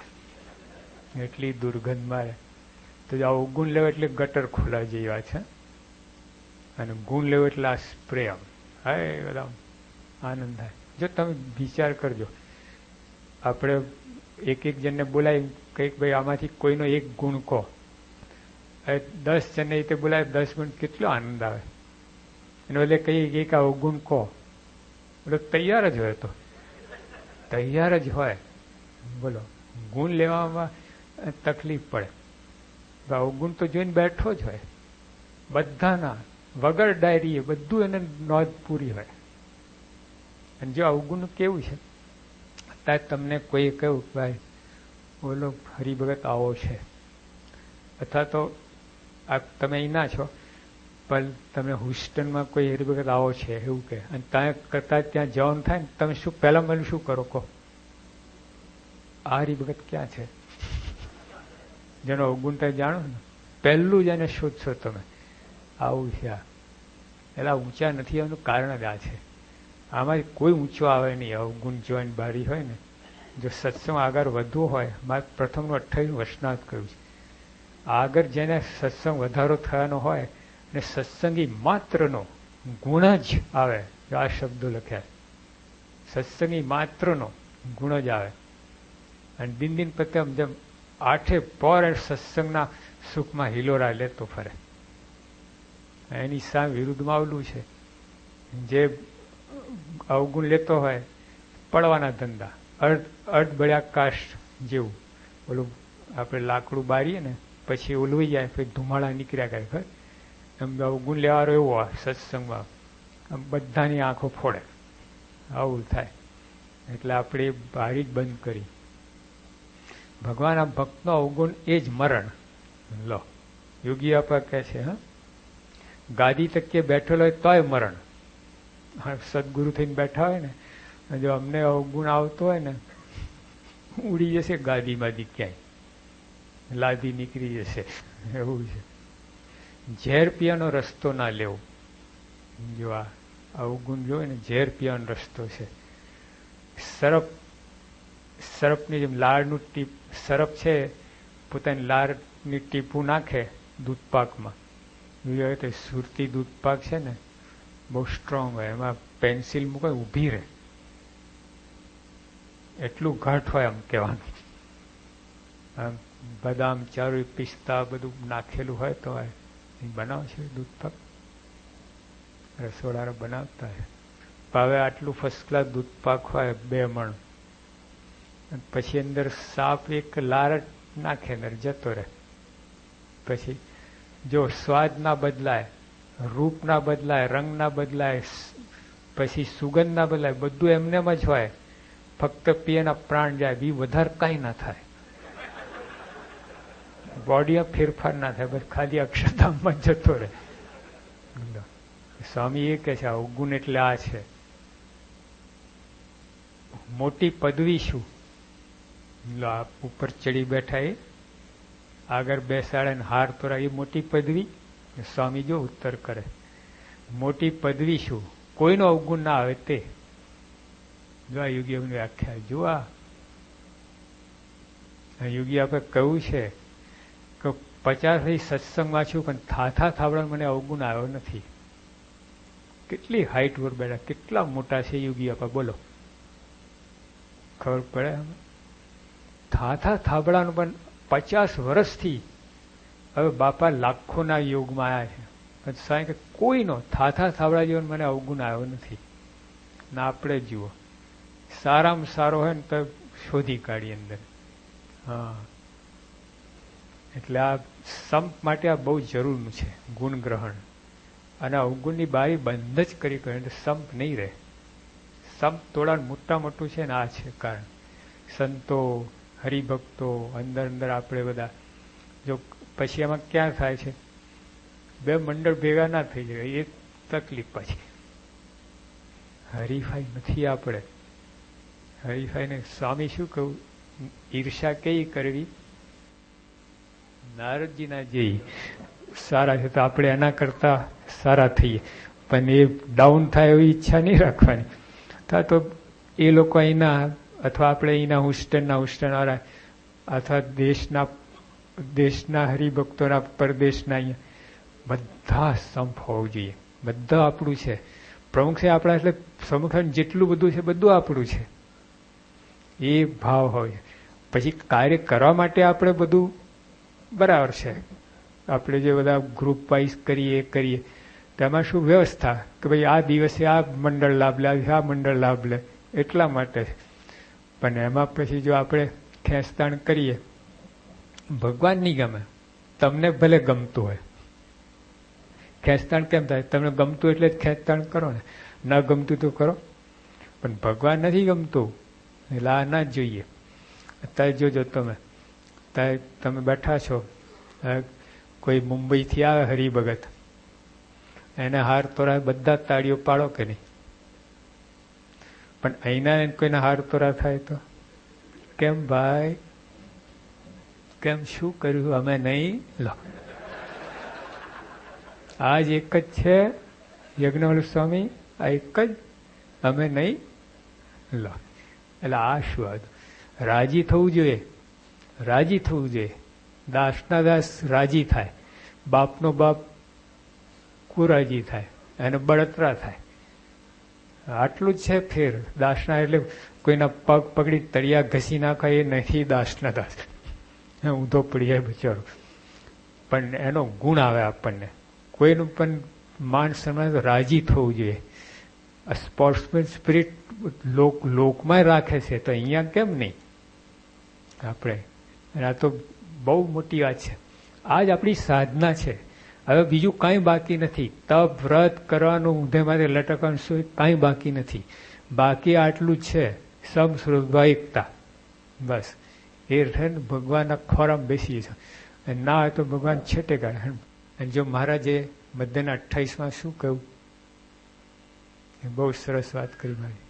એટલી દુર્ગંધ મારે. તો આ અવગુણ લેવો એટલે ગટર ખોલાવી જેવા છે, અને ગુણ લેવો એટલે આ સ્પ્રે. આમ હાય બધા આનંદ થાય. જો તમે વિચાર કરજો, આપણે એક જણને બોલાવી કંઈક ભાઈ આમાંથી કોઈનો એક ગુણ કહો, 10 જણને રીતે બોલાવે 10 ગુણ, કેટલો આનંદ આવે. એને એટલે કઈ એક અવગુણ કહો એટલે તૈયાર જ હોય, તો તૈયાર જ હોય. બોલો, ગુણ લેવામાં તકલીફ પડે. અવગુણ તો જોઈને બેઠો જ હોય, બધાના વગર ડાયરી બધું એને નોંધ પૂરી હોય. અને જો અવગુણ કેવું છે, અત્યારે તમને કોઈ કહ્યું ભાઈ બોલો હરિભગત આવો છે, અથવા તો આ તમે અહીં ના છો પણ તમે હુસ્ટનમાં કોઈ હરિભગત આવો છે એવું કહે, અને ત્યાં કરતા ત્યાં જવાનું થાય ને, તમે શું પહેલા મને શું કરો કહો? આ હરિભગત ક્યાં છે? જેનો અવગુણ તમે જાણો ને, પહેલું જ એને શોધશો તમે. આવું છે આ. એટલે ઊંચા નથી આવવાનું કારણ જ આ છે. આમાં કોઈ ઊંચો આવે નહીં. અવગુણ જોવાની બારી હોય ને, જો સત્સંગ આગળ વધવું હોય, મારે પ્રથમનું 28 વર્ષનાથ કહ્યું છે, આગળ જેને સત્સંગ વધારો થવાનો હોય અને સત્સંગી માત્રનો ગુણ જ આવે, આ શબ્દો લખ્યા, સત્સંગી માત્રનો ગુણ જ આવે, અને દિન પ્રત્યે જેમ 8 પોર સત્સંગના સુખમાં હિલોરા લેતો ફરે. એની સામે વિરુદ્ધમાં આવલું છે. જે અવગુણ લેતો હોય પડવાના ધંધા, અડબળ્યા કાષ્ઠ જેવું. ઓલું આપણે લાકડું બારીએ ને પછી ઓલવી જાય, પછી ધુમાડા નીકળ્યા કરે ખબર. એમ અવગુણ લેવાનો એવો હોય સત્સંગમાં, આમ બધાની આંખો ફોડે, આવું થાય. એટલે આપણે બારી જ બંધ કરી. ભગવાનના ભક્તનો અવગુણ એ જ મરણ. લો, યોગી આપા કહે છે, હા, ગાદી તકીએ બેઠેલો હોય તોય મરણ. સદગુરુ થઈને બેઠા હોય ને, જો અમને અવગુણ આવતો હોય ને, ઉડી જશે ગાદીમાંથી ક્યાંય, લાદી નીકળી જશે, એવું છે. ઝેર પીવાનો રસ્તો ના લેવો. જો આ અવગુણ જોયે ને, ઝેર પીવાનો રસ્તો છે. સરપની જેમ લાળનું ટીપ, સરપ છે પોતાની લાળની ટીપું નાખે દૂધપાકમાં. તો સુરતી દૂધપાક છે ને બહુ સ્ટ્રોંગ હોય, એમાં પેન્સિલ મૂકે ઊભી રહે, એટલું ઘાટ હોય આમ કહેવાનું. આમ બદામ, ચારું, પિસ્તા બધું નાખેલું હોય તો બનાવે છે દૂધપાક, રસોડા બનાવતા હોય. હવે આટલું ફર્સ્ટ ક્લાસ દૂધપાક હોય 2 મણ, પછી અંદર સાપ એક લાર નાખે અંદર જતો રહે. પછી જો સ્વાદ ના બદલાય, રૂપ ના બદલાય, રંગ ના બદલાય, પછી સુગંધ ના બદલાય, બધું એમનેમ જ હોય. ફક્ત પીએના પ્રાણ જાય, બી વધારે કાંઈ ના થાય, બોડીમાં ફેરફાર ના થાય, બસ ખાલી અક્ષરધામમાં જતો રહે. સ્વામી એ કહે છે અવગુણ એટલે આ છે. મોટી પદવી શું? ઉપર ચડી બેઠા એ આગળ બેસાડે ને હાર તોરા, એ મોટી પદવી? સ્વામી જો ઉત્તર કરે, મોટી પદવી શું? કોઈનો અવગુણ ના આવે તે. જો આ યોગીઓની વ્યાખ્યા જો, આ યોગી આપણે કહ્યું છે કે 50 સત્સંગમાં છું પણ થાથા થાવડા મને અવગુણ આવ્યો નથી. કેટલી હાઈટ પર બેઠા, કેટલા મોટા છે યોગી આપા, બોલો, ખબર પડે? થાથા થાબડાનું પણ 50 વર્ષથી હવે બાપા લાખોના યોગમાં આવ્યા છે, સાહેબ કોઈનો થાથા થાબડા જેવો મને અવગુણ આવ્યો નથી. ના આપણે જુઓ, સારામાં સારો હોય ને તો શોધી કાઢી અંદર. હા, એટલે આ સંપ માટે આ બહુ જરૂરનું છે, ગુણ ગ્રહણ. અને અવગુણની બારી બંધ જ કરી કરે એટલે સંપ નહીં રહે. સંપ તોડાનું મોટા મોટું છે ને આ છે કારણ. સંતો, હરિભક્તો, અંદર અંદર આપણે બધા જો પછી એમાં ક્યાં થાય છે, 2 મંડળ ભેગા ના થઈ જાય, એ તકલીફ પછી. હરીફાઈ નથી આપણે, હરીફાઈને સ્વામી શું કહ્યું, ઈર્ષા કઈ કરવી? નારદજીના જેવી સારા છે તો આપણે એના કરતા સારા થઈએ, પણ એ ડાઉન થાય એવી ઈચ્છા નહીં રાખવાની. તો એ લોકો અહીંના અથવા આપણે અહીંના હુસ્ટનવાળા અથવા દેશના હરિભક્તોના પરદેશના અહીંયા બધા સંપ હોવું જોઈએ. બધા આપણું છે, પ્રમુખ છે આપણા, એટલે સમુખન જેટલું બધું છે બધું આપણું છે, એ ભાવ હોય. પછી કાર્ય કરવા માટે આપણે બધું બરાબર છે, આપણે જે બધા ગ્રુપ વાઇઝ કરીએ કરીએ તેમાં શું વ્યવસ્થા કે ભાઈ આ દિવસે આ મંડળ લાભ લે, આ મંડળ લાભ લે, એટલા માટે. પણ એમાં પછી જો આપણે ખેંચતાણ કરીએ, ભગવાન નહીં ગમે, તમને ભલે ગમતું હોય. ખેંચતાણ કેમ થાય? તમને ગમતું એટલે જ ખેંચતાણ કરો ને, ન ગમતું તો કરો. પણ ભગવાન નથી ગમતું એટલે આ ના જ જોઈએ. અત્યારે જોજો તમે બેઠા છો, કોઈ મુંબઈથી આવે હરિભગત, એને હાર તોરા બધા તાળીઓ પાડો કે નહીં? પણ અહીંના કોઈના હાર તોરા થાય તો કેમ ભાઈ, કેમ, શું કર્યું અમે નહીં? લો, આજ એક જ છે યજ્ઞવલ્લભ સ્વામી, આ એક જ, અમે નહીં. લો, એટલે આ શું? રાજી થવું જોઈએ, રાજી થવું જોઈએ. દાસના દાસ રાજી થાય, બાપનો બાપ કુરાજી થાય, એને બળતરા થાય. આટલું જ છે ફેર. દાસના એટલે કોઈના પગ પકડી તળિયા ઘસી નાખાય એ નથી દાસના દાસ, ઊંધો પડી જાય બિચારો. પણ એનો ગુણ આવે આપણને, કોઈનું પણ માન સન્માન રાજી થવું જોઈએ. સ્પોર્ટ્સમેન સ્પિરિટ લોકમાં રાખે છે તો અહીંયા કેમ નહીં આપણે? આ તો બહુ મોટી વાત છે. આ જ આપણી સાધના છે. હવે બીજું કાંઈ બાકી નથી. તપ વ્રત કરવાનું, ઊંધે માથે લટકવાનું, શું કાંઈ બાકી નથી. બાકી આટલું જ છે, સમસ્વભાવિકતા. બસ એ ભગવાનના ખોરામાં બેસી છે. ના હોય તો ભગવાન છેટે કાઢે. અને જો મહારાજે મધ્યના 28માં શું કહ્યું, બહુ સરસ વાત કરી મારી.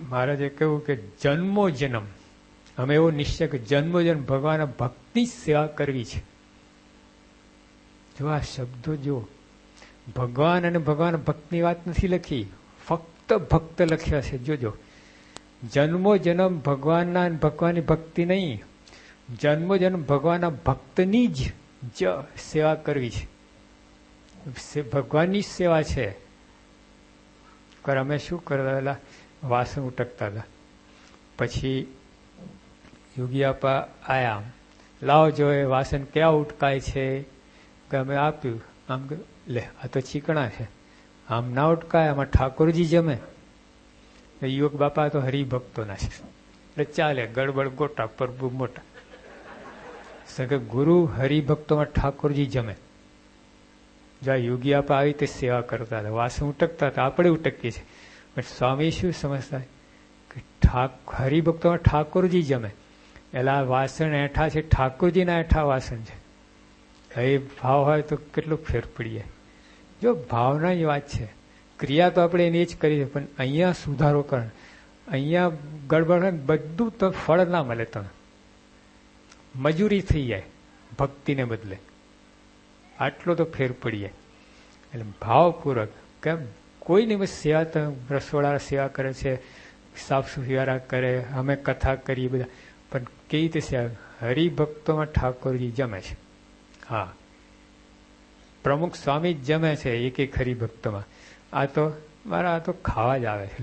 મહારાજે કહ્યું કે જન્મો જન્મ અમે એવો નિશ્ચય કે જન્મો જન્મ ભગવાનના ભક્તની સેવા કરવી છે. જો આ શબ્દો જો ભગવાન અને ભગવાન ભક્તની વાત નથી લખી, ફક્ત ભક્ત લખ્યા છે. જોજો, જન્મો જન્મ ભગવાનના ભગવાનની ભક્તિ નહીં, જન્મો જન્મ ભગવાનના ભક્તની જ સેવા કરવી છે. ભગવાનની સેવા છે. અમે શું કરતા હતા, વાસણ ઉટકતા હતા. પછી યોગી આપા આયા, લાવો જો એ વાસણ ક્યાં ઉટકાય છે. કે અમે આપ્યું. આમ લે આ તો ચીકણા છે, આમ ના ઉટકાય, આમાં ઠાકોરજી જમે. યુવક બાપા તો હરિભક્તોના છે એટલે ચાલે, ગડબડ ગોટા પ્રભુ મોટા. કે ગુરુ હરિભક્તોમાં ઠાકોરજી જમે. જ્યાં યોગી આપા આવી તે સેવા કરતા હતા, વાસણ ઉટકતા હતા, આપણે ઉટકીએ છીએ. પણ સ્વામી શું સમજતા કે હરિભક્તોમાં ઠાકોરજી જમે. એટલે આ વાસણ એઠા છે, ઠાકોરજીના એઠા વાસણ છે. એ ભાવ હોય તો કેટલું ફેર પડી જાય. જો ભાવના જ વાત છે. ક્રિયા તો આપણે એની જ કરી છે, પણ અહીંયા સુધારો કરે. અહીંયા ગડબડ બધું તો ફળ ના મળે. તમે મજૂરી થઈ જાય ભક્તિને બદલે. આટલો તો ફેર પડી જાય. એટલે ભાવપૂર્વક કેમ કોઈની બસ સેવા, તો રસોડા સેવા કરે છે, સાફ સુથરા કરે, અમે કથા કરીએ બધા, પણ કેવી રીતે સેવા? હરિભક્તોમાં ઠાકોરજી જમે છે. હા, પ્રમુખ સ્વામી જ જમે છે એક એક હરિભક્તોમાં. આ તો મારા આ તો ખાવા જ આવે છે.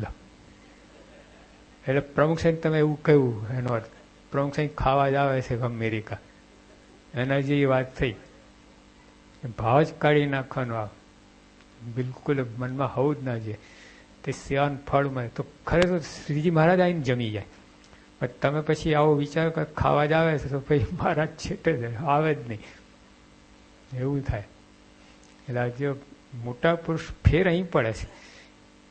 એટલે પ્રમુખ સાહેબ તમે એવું કહ્યું, એનો અર્થ પ્રમુખ સાહેબ ખાવા જ આવે છે અમેરિકા, એના જેવી વાત થઈ. ભાવ જ કાઢી નાખવાનો. આ બિલકુલ મનમાં હોવું જ ના જોઈએ. તે સેવાનું ફળ મળે તો ખરેખર શ્રીજી મહારાજ આવીને જમી જાય. પણ તમે પછી આવો વિચાર કે ખાવા જ આવે છે તો પછી મહારાજ છેટે જ આવે જ નહીં, એવું થાય. એટલે જો મોટા પુરુષ ફેર અહીં પડે છે.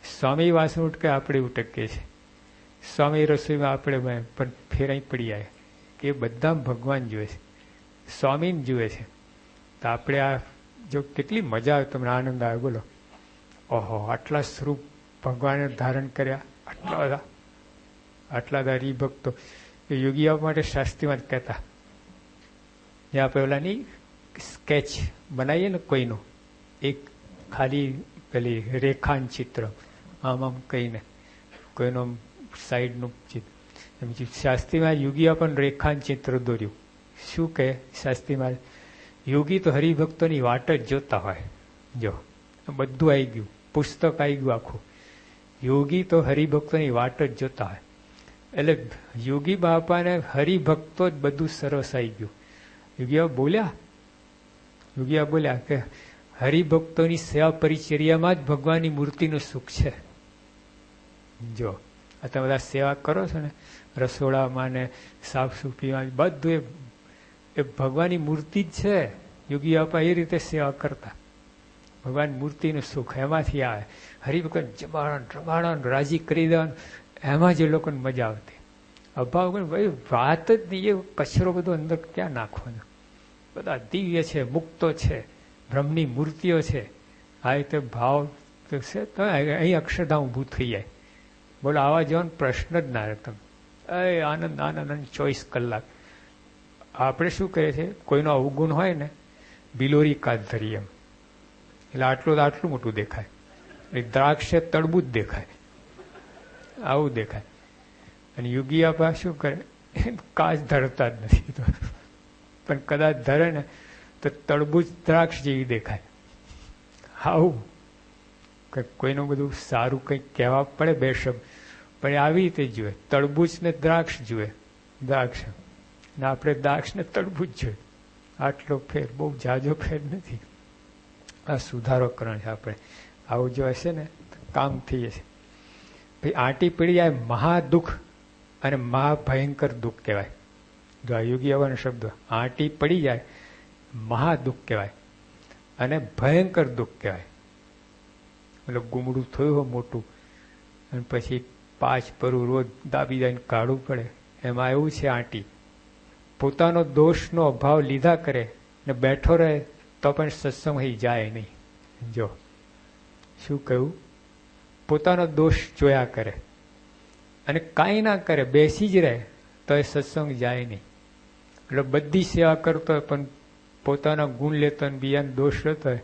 સ્વામી વાસણ ઉટકે, આપણે ઉટકીએ છીએ. સ્વામી રસોઈમાં આપણે, પણ ફેર અહીં પડી જાય કે બધા ભગવાન જુએ છે, સ્વામીને જુએ છે. તો આપણે આ જો કેટલી મજા આવે, તમને આનંદ આવે. બોલો, ઓહો, આટલા સ્વરૂપ ભગવાને ધારણ કર્યા, આટલા બધા હરિભક્તો. એ યોગીઓ માટે શાસ્ત્રીમાં જ કહેતા, જે આપણે ઓલાની સ્કેચ બનાવીએ ને કોઈનું, એક ખાલી પેલી રેખાન ચિત્ર આમ આમ કહીને, કોઈનું સાઈડનું ચિત્ર, એમ શાસ્ત્રીમાં યોગીઓ પણ રેખાન ચિત્ર દોર્યું. શું કહે શાસ્ત્રીમાં? યોગી તો હરિભક્તોની વાટ જ જોતા હોય. જો બધું આવી ગયું, પુસ્તક આવી ગયું આખું. યોગી તો હરિભક્તોની વાટ જ જોતા હોય. એટલે યોગી બાપાને હરિભક્તો જ બધું સરસ આવી ગયું. યોગીઓ બોલ્યા કે હરિભક્તોની સેવા પરિચર્યામાં જ ભગવાનની મૂર્તિનું સુખ છે. જો આ તમે બધા સેવા કરો છો ને, રસોડામાં ને સાફ સફાઈમાં, બધું એ ભગવાનની મૂર્તિ જ છે. યોગી બાપા એ રીતે સેવા કરતા. ભગવાન મૂર્તિનું સુખ એમાંથી આવે. હરિભક્ત જમાડણ રમાડણ રાજી કરી દેવાનું, એમાં જે લોકોને મજા આવતી. અભાવ ભાઈ વાત જ નહીં, એ કચરો બધો અંદર ક્યાં નાખવાનો? બધા દિવ્ય છે, મુક્તો છે, બ્રહ્મની મૂર્તિઓ છે. આ રીતે ભાવ તો છે. તો અહીં અક્ષરધામ ઊભું થઈ જાય. બોલો, આવા જવાનો પ્રશ્ન જ ના રહે. તમે આનંદ આનંદ 24 કલાક. આપણે શું કરીએ છીએ, કોઈનો અવગુણ હોય ને, બિલોરી કાચ ધરી એમ, એટલે આટલું મોટું દેખાય. એ દ્રાક્ષે તળબું જ દેખાય, આવું દેખાય. અને યોગી આપા શું કરે, કાચ ધરતા જ નથી. પણ કદાચ ધરે ને તો તળબુજ દ્રાક્ષ જેવી દેખાય. આવું કોઈનું બધું સારું કંઈક કહેવા પડે બે શબ્દ, પણ આવી રીતે જુએ. તળબુજ ને દ્રાક્ષ જુએ, દ્રાક્ષ ને આપણે દ્રાક્ષ ને તળબુજ જોઈએ. આટલો ફેર, બહુ જાજો ફેર નથી. આ સુધારો કરવાનો છે આપણે. આવું જો હશે ને કામ થઈ જશે. ભાઈ આંટી પડી જાય મહાદુઃખ અને મહાભયંકર દુઃખ કહેવાય. જો આ યોગી આવવાનો શબ્દ આંટી પડી જાય મહાદુઃખ કહેવાય અને ભયંકર દુઃખ કહેવાય. એટલે ગુમડું થયું હોય મોટું અને પછી 5 પરું રોજ દાબી દઈને કાઢવું પડે. એમાં એવું છે આંટી પોતાનો દોષનો અભાવ લીધા કરે ને બેઠો રહે તો પણ સત્સંગ જાય નહીં. જો શું કહ્યું, પોતાનો દોષ જોયા કરે અને કાંઈ ના કરે બેસી જ રહે તો એ સત્સંગ જાય નહીં. એટલે બધી સેવા કરતો હોય પણ પોતાના ગુણ લેતો હોય બીજાનો દોષ લેતો હોય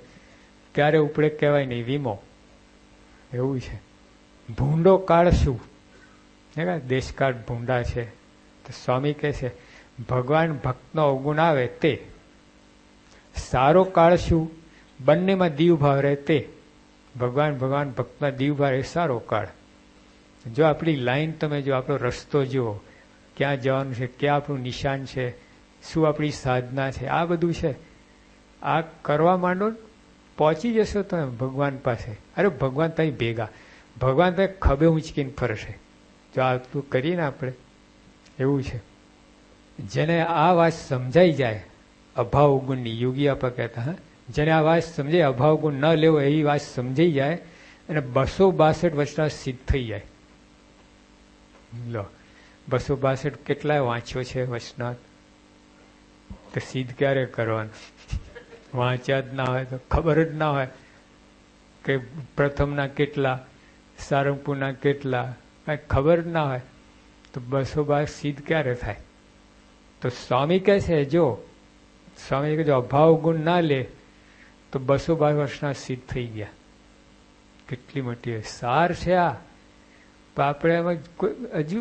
ત્યારે ઉપડે કહેવાય નહીં વીમો. એવું છે. ભૂંડો કાળ શું, દેશકાળ ભૂંડા છે. તો સ્વામી કહે છે ભગવાન ભક્તનો અવગુણ આવે તે, સારો કાળ શું બંનેમાં દીવભાવ રહે તે. ભગવાન ભક્તમાં દીવભાવ એ સારો કાળ. જો આપણી લાઈન તમે જો આપણો રસ્તો જુઓ, ક્યાં જવાનું છે, ક્યાં આપણું નિશાન છે, શું આપણી સાધના છે, આ બધું છે. આ કરવા માંડો પહોંચી જશો તમે ભગવાન પાસે. અરે ભગવાન ત્યાં ભેગા, ભગવાન ત્યાં ખભે ઉંચકીને ફરશે જો આટલું કરીએ ને આપણે. એવું છે. જેને આ વાત સમજાઈ જાય અભાવ ગુણની, યોગી આપા કહેતા, હા, જેને આ વાત સમજાય અભાવ ગુણ ન લેવો એવી વાત સમજાઈ જાય અને 262 વર્ષના સિદ્ધ થઈ જાય. લો 262 કેટલાય વાંચ્યો છે વચનાથ, તો સિદ્ધ ક્યારે કરવાનું? વાંચ્યા જ ના હોય તો ખબર જ ના હોય કે પ્રથમના કેટલા, સારંગપુરના કેટલા, કાંઈ ખબર જ ના હોય તો 212 સિદ્ધ ક્યારે થાય? તો સ્વામી કહે છે જો સ્વામી કહે જો અભાવ ગુણ ના લે તો 212 વર્ષના સિદ્ધ થઈ ગયા. કેટલી મોટી સાર છે આ. પણ આપણે એમાં હજુ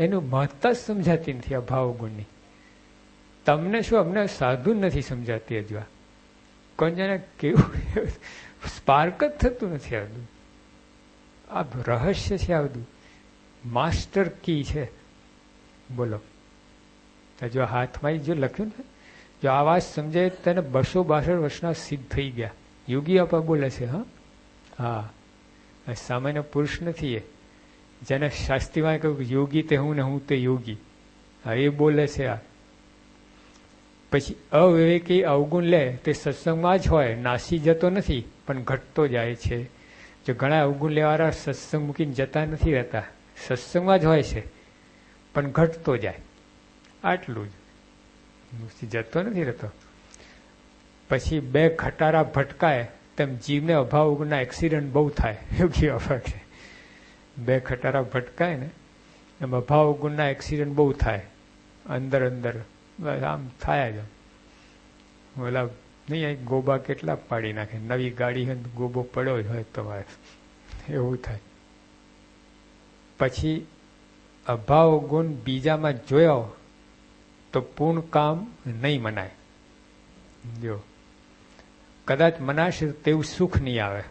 એનું મહત્તા સમજાતી નથી અભાવ ગુણની. તમને શું, અમને સાધુ નથી સમજાતી હજુ. આ કોણ જાણે કેવું સ્પાર્ક જ થતું નથી. આ બધું આ રહસ્ય છે. આ બધું માસ્ટર કી છે. બોલો, જો હાથમાં જો લખ્યું ને, જો આ વાત સમજાય તેને 262 વર્ષના સિદ્ધ થઈ ગયા. યોગી આપા બોલે છે. હા, સામાન્ય પુરુષ નથી. એ જેને શાસ્ત્રીમાં કહ્યું યોગી તે હું ને હું તે યોગી, હા એ બોલે છે. આ પછી અવિવેકી અવગુણ લે તે સત્સંગમાં જ હોય, નાસી જતો નથી પણ ઘટતો જાય છે. જો ઘણા અવગુણ લેવાળા સત્સંગ મૂકીને જતા નથી રહેતા, સત્સંગમાં જ હોય છે પણ ઘટતો જાય. આટલું જ, જતો નથી રહેતો. પછી 2 ખટારા ભટકાય તેમ જીવને અભાવ અવગુણના એક્સિડન્ટ બહુ થાય. યોગી અભાવ છે 2 ખટારા ભટકાય ને એમ અભાવ અવગુણના એક્સિડન્ટ બહુ થાય. અંદર અંદર બસ આમ થાય જ. ઓલા નહીં ગોબા કેટલા પાડી નાખે, નવી ગાડી હોય ગોબો પડ્યો જ હોય તમારે, એવું થાય. પછી અભાવ ગુણ બીજામાં જોયો તો પૂર્ણ કામ નહીં મનાય. જો કદાચ મનાશે તેવું સુખ નહીં આવે.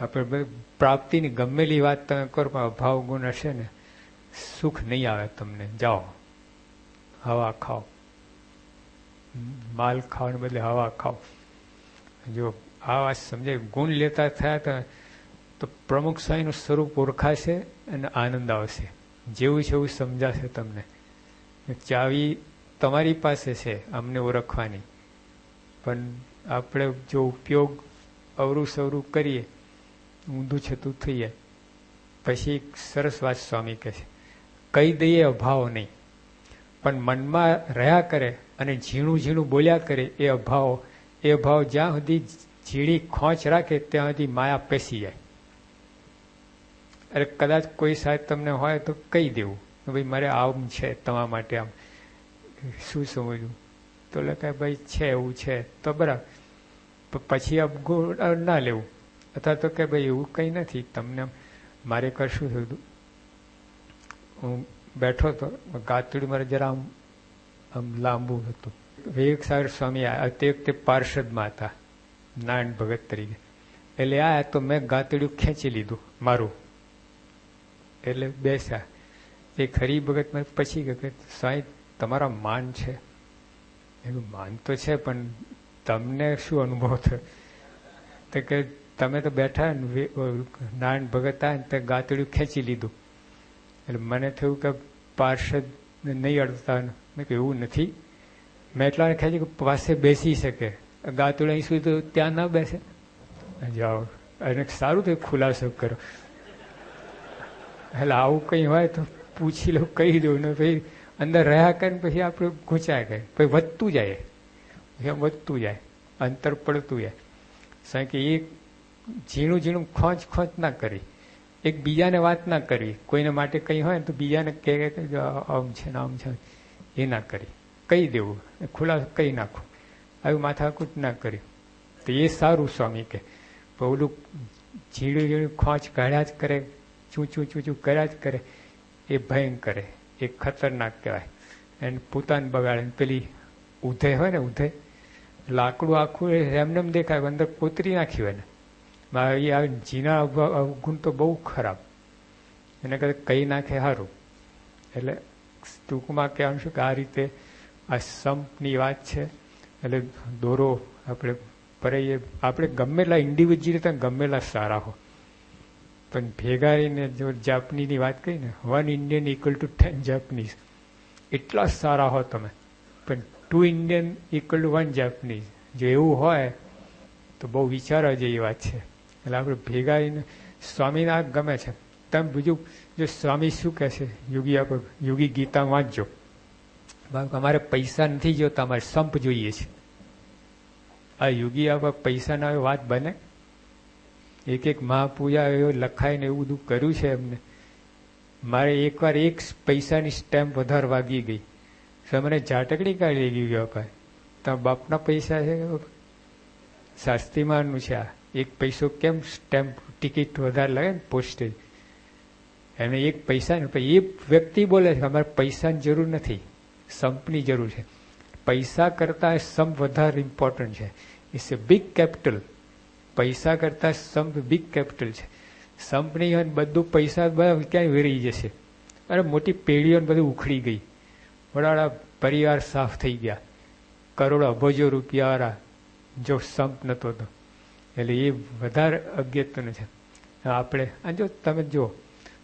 આપણે પ્રાપ્તિની ગમેલી વાત તમે કરો પણ અભાવ ગુણ હશે ને સુખ નહીં આવે તમને. જાઓ હવા ખાઓ, માલ ખાવાને બદલે હવા ખાઓ. જો આ વાત સમજાય, ગુણ લેતા થયા તો પ્રમુખ સ્વામીનું સ્વરૂપ ઓળખાશે અને આનંદ આવશે. જેવું છે એવું સમજાશે તમને. ચાવી તમારી પાસે છે અમને ઓળખવાની, પણ આપણે જો ઉપયોગ અવરું સવરું કરીએ ઊંધું છતું થઈ જાય. પછી સરસ વાત સ્વામી કહે છે, કહી દઈએ અભાવ નહીં પણ મનમાં રહ્યા કરે અને ઝીણું ઝીણું બોલ્યા કરે એ અભાવ જ્યાં સુધી ઝીણી ખોંચ રાખે ત્યાં સુધી માયા પેસી જાય. અરે કદાચ કોઈ સાહેબ તમને હોય તો કહી દેવું ભાઈ મારે આમ છે તમારા માટે, આમ શું સમજવું તો લખાય ભાઈ છે એવું છે તો બરાબર. પછી અવગુણ ના લેવું, અથવા તો કે ભાઈ એવું કંઈ નથી તમને મારે કરશું થયું. હું બેઠો હતો, ગાતડી મારે જરા આમ લાંબુ હતું. વિવેક સાગર સ્વામી આવ્યા તે વખતે પાર્ષદમાં હતા નારાયણ ભગત તરીકે. એટલે આયા તો મેં ગાતડિયું ખેંચી લીધું મારું, એટલે બેસ્યા. એ ખરી ભગત મને પછી કે સાહેબ તમારા માન છે. એનું માન તો છે પણ તમને શું અનુભવ થયો? તો કે તમે તો બેઠા નારાયણ ભગત ને તે ગાતડ્યું ખેંચી લીધું. એટલે મને થયું કે પાર્ષદ નહીં અડતા. મેં કહ્યું એવું નથી, મેં એટલા ખેંચી કે પાસે બેસી શકે. ગાતડું અહીં સુધી ત્યાં ના બેસે. જાઓ, અને સારું થયું ખુલાસો કરો. એટલે આવું કંઈ હોય તો પૂછી લઉં, કહી દઉં ને પછી અંદર રહ્યા કરે ને પછી આપણે ઘૂંચાય કરે, પછી વધતું જાય, પછી વધતું જાય, અંતર પડતું જાય. કારણ કે એક ઝીણું ઝીણું ખોંચ ના કરી, એકબીજાને વાત ના કરવી. કોઈને માટે કંઈ હોય ને તો બીજાને કહે કે આમ છે ને આમ છે, એ ના કરી, કહી દેવું, ખુલાસો કહી નાખવું. આવી માથાકૂટ ના કરી તો એ સારું. સ્વામી કે ઓલું ઝીણું ઝીણું ખોંચ કાઢ્યા જ કરે, ચૂંચું કર્યા જ કરે, એ ભયંકર, એ ખતરનાક કહેવાય. એને પોતાને બગાડે. પેલી ઉધે હોય ને, ઉધે લાકડું આખું એમને દેખાય, અંદર કોતરી નાખી હોય ને, એ ઝીણા અવગુણ તો બહુ ખરાબ. એને કદાચ કહી નાખે સારું. એટલે ટૂંકમાં કહેવાનું શું કે આ રીતે આ સંપની વાત છે. એટલે દોરો આપણે પરાઈએ, આપણે ગમેલા ઇન્ડિવિજ્યુઅલ ગમેલા સારા હો, પણ ભેગા રહીને જો જાપનીની વાત કરી ને, 1 ઇન્ડિયન ઇક્વલ ટુ 10 જાપનીઝ, એટલા સારા હો તમે, પણ 2 ઇન્ડિયન ઇક્વલ ટુ 1 જાપનીઝ, જો એવું હોય તો બહુ વિચારવા જેવી વાત છે. એટલે આપણે ભેગા રહીને સ્વામીને આ ગમે છે. તમે બીજું જો સ્વામી શું કહે છે, યોગી ગીતા વાંચજો. અમારે પૈસા નથી જોતા, અમારે સંપ જોઈએ છે. આ યોગી આપણા પૈસાના વાત બને? એક મહાપૂજા એવો લખાય ને એવું બધું કર્યું છે એમને. મારે એકવાર એક પૈસાની સ્ટેમ્પ વધારે વાગી ગઈ, તો મને ઝાટકડી કાઢી લઈ ગયું. ભાઈ તમારા બાપના પૈસા છે, શાસ્ત્રીમાનનું છે. આ 1 પૈસો કેમ સ્ટેમ્પ ટિકિટ વધારે લાગે ને, પોસ્ટેજ, એને 1 પૈસા ને. પછી એ વ્યક્તિ બોલે છે અમારે પૈસાની જરૂર નથી, સંપની જરૂર છે. પૈસા કરતા સંપ વધારે ઇમ્પોર્ટન્ટ છે. It's a big capital. પૈસા કરતા સંપ બિગ કેપિટલ છે. સંપ નહીં હોય બધું પૈસા બધા ક્યાંય વેરી જશે. અરે મોટી પેઢીઓ બધું ઉખડી ગઈ, વડાળા પરિવાર સાફ થઈ ગયા, કરોડો અબજો રૂપિયાવાળા, જો સંપ નતો તો. એટલે એ વધારે અગત્યનું છે. આપણે આ જો તમે જો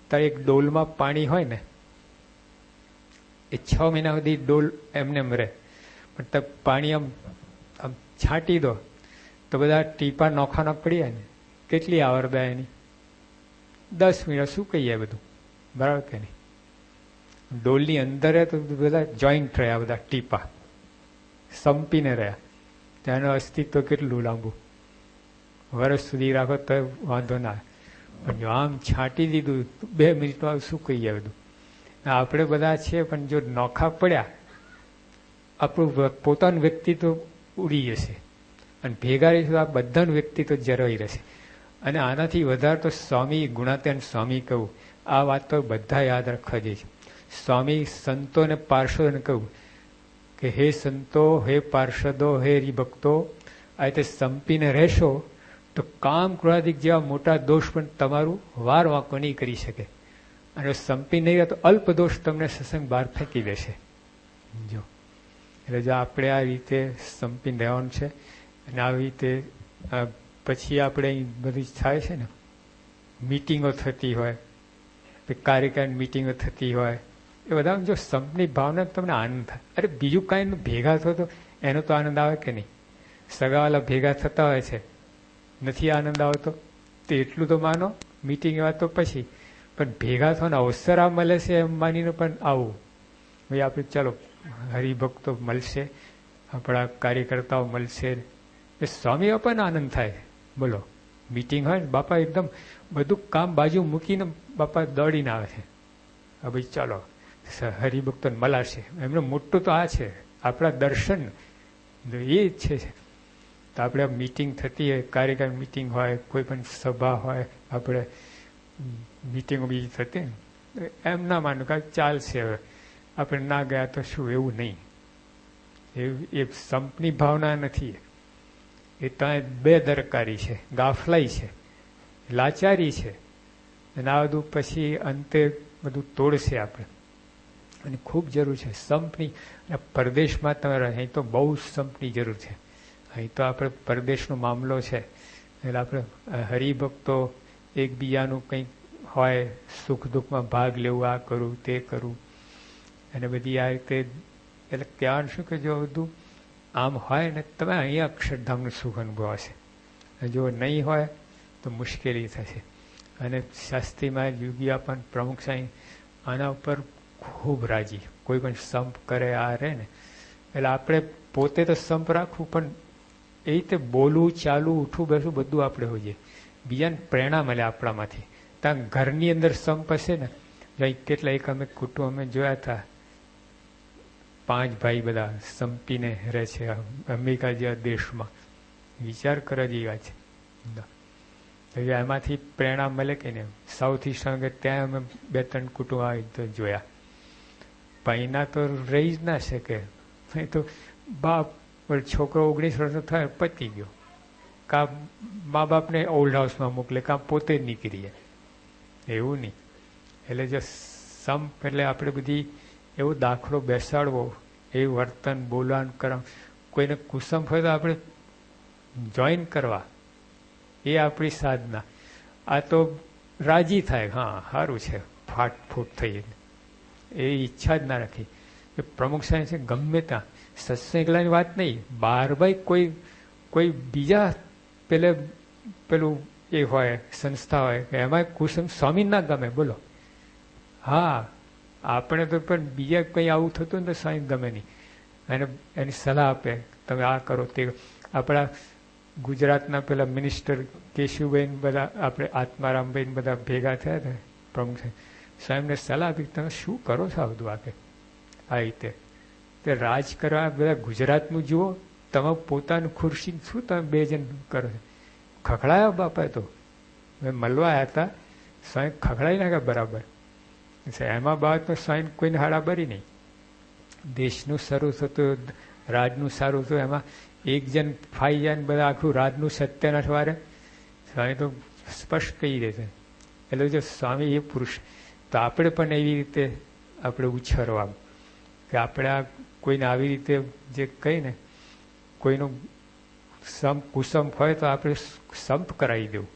તારે એક ડોલમાં પાણી હોય ને, એ 6 મહિના સુધી ડોલ એમને રહે, પણ તમે પાણી આમ છાંટી દો તો બધા ટીપા નોખા પડી જાય ને. કેટલી આવરદા એની? 10 મિનિટ શું કહીએ બધું, બરાબર કે નહીં? ડોલની અંદર તો બધા જોઈન્ટ રહ્યા, બધા ટીપા સંપીને રહ્યા. ત્યાંનું અસ્તિત્વ કેટલું લાંબુ, વર્ષ સુધી રાખો તો વાંધો ના. પણ જો આમ છાંટી દીધું 2 મિનિટમાં શું કહીએ બધું. આપણે બધા છીએ, પણ જો નોખા પડ્યા આપણું પોતાનું વ્યક્તિત્વ ઉડી જશે, અને ભેગા રહીશું આ બધાનું વ્યક્તિત્વ જળવાઈ રહેશે. અને આનાથી વધારે તો સ્વામી ગુણાતીતાનંદ સ્વામી કહું, આ વાત તો બધા યાદ રાખવા જોઈએ છે. સ્વામી સંતોને પાર્ષદોને કહું કે હે સંતો, હે પાર્ષદો, હે હરિભક્તો, આ રીતે સંપીને રહેશો તો કામ ક્રોધાદિક જેવા મોટા દોષ પણ તમારું વાર વાંકો નહીં કરી શકે. અને સંપી નહીં રહે તો અલ્પ દોષ તમને સત્સંગ બહાર ફેંકી દેશે. જો એટલે જો આપણે આ રીતે સંપીને રહેવાનું છે. અને આવી રીતે પછી આપણે બધી થાય છે ને, મીટિંગો થતી હોય, કાર્યકારી મીટિંગો થતી હોય, એ બધા જો સંપની ભાવના તમને આનંદ થાય. અરે બીજું કાંઈ ભેગા થયો તો એનો તો આનંદ આવે કે નહીં? સગાવાલા ભેગા થતા હોય છે, નથી આનંદ આવતો? તો એટલું તો માનો, મીટિંગ એવા તો પછી, પણ ભેગા થવાનો અવસર આ મળે છે એમ માનીને પણ આવું. ભાઈ આપણે ચાલો હરિભક્તો મળશે, આપણા કાર્યકર્તાઓ મળશે, એ સ્વામી પણ આનંદ થાય. બોલો, મીટિંગ હોય ને બાપા એકદમ બધું કામ બાજુ મૂકીને બાપા દોડીને આવે છે. હા ભાઈ ચાલો હરિભક્તોને મળાશે. એમનું મોટું તો આ છે, આપણા દર્શન એ જ છે. તો આપણે મીટિંગ થતી હોય, કાર્યક્રમ મીટિંગ હોય, કોઈ પણ સભા હોય, આપણે મીટિંગો બીજી થતી એમ ના માનો કે ચાલશે, હવે આપણે ના ગયા તો શું, એવું નહીં. એ સંપની ભાવના નથી, એ ત્યાં બેદરકારી છે, ગાફલાઈ છે, લાચારી છે. અને આ બધું પછી અંતે બધું તોડશે આપણે. અને ખૂબ જરૂર છે સંપની. પરદેશમાં તમે અહીં તો બહુ સંપની જરૂર છે. અહીં તો આપણે પરદેશનો મામલો છે, એટલે આપણે હરિભક્તો એકબીજાનું કંઈક હોય, સુખ દુઃખમાં ભાગ લેવું, આ કરું તે કરું, અને બધી આ રીતે. એટલે કહેવાનું શું કે જો બધું આમ હોય ને તમે અહીંયા અક્ષરધામનું સુખ અનુભવાશે, જો નહીં હોય તો મુશ્કેલી થશે. અને શાસ્ત્રીમાં યોગી પણ પ્રમુખ સાંઈ આના ઉપર ખૂબ રાજી. કોઈ પણ સંપ કરે આ રહે ને, એટલે આપણે પોતે તો સંપ રાખવું, પણ એ રીતે બોલવું, ચાલવું, ઉઠવું, બેસવું બધું આપણે હોઈએ, બીજાને પ્રેરણા મળે આપણામાંથી. ત્યાં ઘરની અંદર સંપ હશે ને, કેટલા એક અમે કુટુંબ અમે જોયા હતા, 5 ભાઈ બધા સંપીને રહે છે અમેરિકા જેવા દેશમાં. વિચાર કરવા જેવી વાત છે. એમાંથી પ્રેરણા મળે કે નહીં. સાઉથ ઈસ્ટ ત્યાં અમે 2-3 કુટુંબ આવી તો જોયા. પૈના તો રહી જ ના શકે. તો બાપ છોકરો 19 વર્ષનો થાય પતી ગયો, કા મા બાપને ઓલ્ડ હાઉસમાં મોકલે, કા પોતે જ નીકળી જાય. એવું નહીં. એટલે જો સંપ એટલે આપણે બધી એવો દાખલો બેસાડવો, એ વર્તન બોલવાનું કરવા. કોઈને કુસંપ હોય તો આપણે જોઈન કરવા, એ આપણી સાધના. આ તો રાજી થાય, હા સારું છે, ફાટફૂટ થઈ, એ ઈચ્છા જ ના રાખી. પ્રમુખ સાહેબ છે ગમે ત્યાં સત્સંગ એકલાની વાત નહીં, બહાર ભાઈ કોઈ બીજા પેલું એ હોય સંસ્થા હોય એમાં કુસંપ સ્વામી ના ગમે, બોલો. હા આપણે તો પણ બીજા કંઈ આવું થતું ને તો સ્વામી ગમે નહીં, અને એની સલાહ આપે, તમે આ કરો તે. આપણા ગુજરાતના પેલા મિનિસ્ટર કેશુભાઈ બધા, આપણે આત્મારામભાઈ બધા ભેગા થયા હતા પ્રમુખ સાહેબને સલાહ આપી, તમે શું કરો છો આ બધું આપે આ રીતે. તે રાજ કરવા બધા ગુજરાતનું જુઓ, તમે પોતાનું ખુરશી શું તમે 2 જણ કરો છો. ખખડાયા બાપા તો મળવા આવ્યા હતા, સ્વામી ખખડાઈ નાખ્યા બરાબર. એમાં બાબતમાં સ્વામી કોઈને હાડાબરી નહીં. દેશનું સારું થતું, રાજનું સારું થતું, એમાં એક જણ ફાઈ જાય ને બધા આખું રાજનું સત્યનાશ વારે. સ્વામી તો સ્પષ્ટ કહી દે છે. એટલે જો સ્વામી એ પુરુષ, તો આપણે પણ એવી રીતે આપણે ઉછરવા કે આપણે આ કોઈને આવી રીતે જે કહીને કોઈનું કુસંપ હોય તો આપણે સંપ કરાવી દેવું,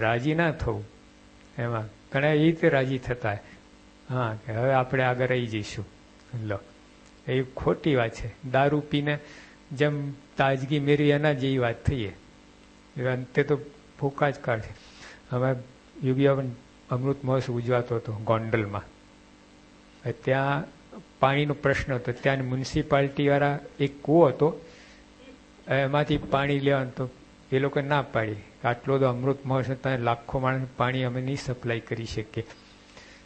રાજી ના થવું. એમાં ઘણા એ રીતે રાજી થતા, હા કે હવે આપણે આગળ રહી જઈશું. લો એ ખોટી વાત છે. દારૂ પીને જેમ તાજગી મેળવી એના જેવી વાત થઈએ, અંતે તો ભૂકા જ કાઢશે. હવે યોગી અમૃત મહોત્સવ ઉજવાતો હતો ગોંડલમાં. ત્યાં પાણીનો પ્રશ્ન હતો. ત્યાં મ્યુનિસિપાલિટીવાળા એક કૂવો હતો, એમાંથી પાણી લેવાનું, તો એ લોકો ના પાડી, આટલો તો અમૃત મહોત્સવ ત્યાં લાખો માણસ પાણી અમે નહીં સપ્લાય કરી શકીએ.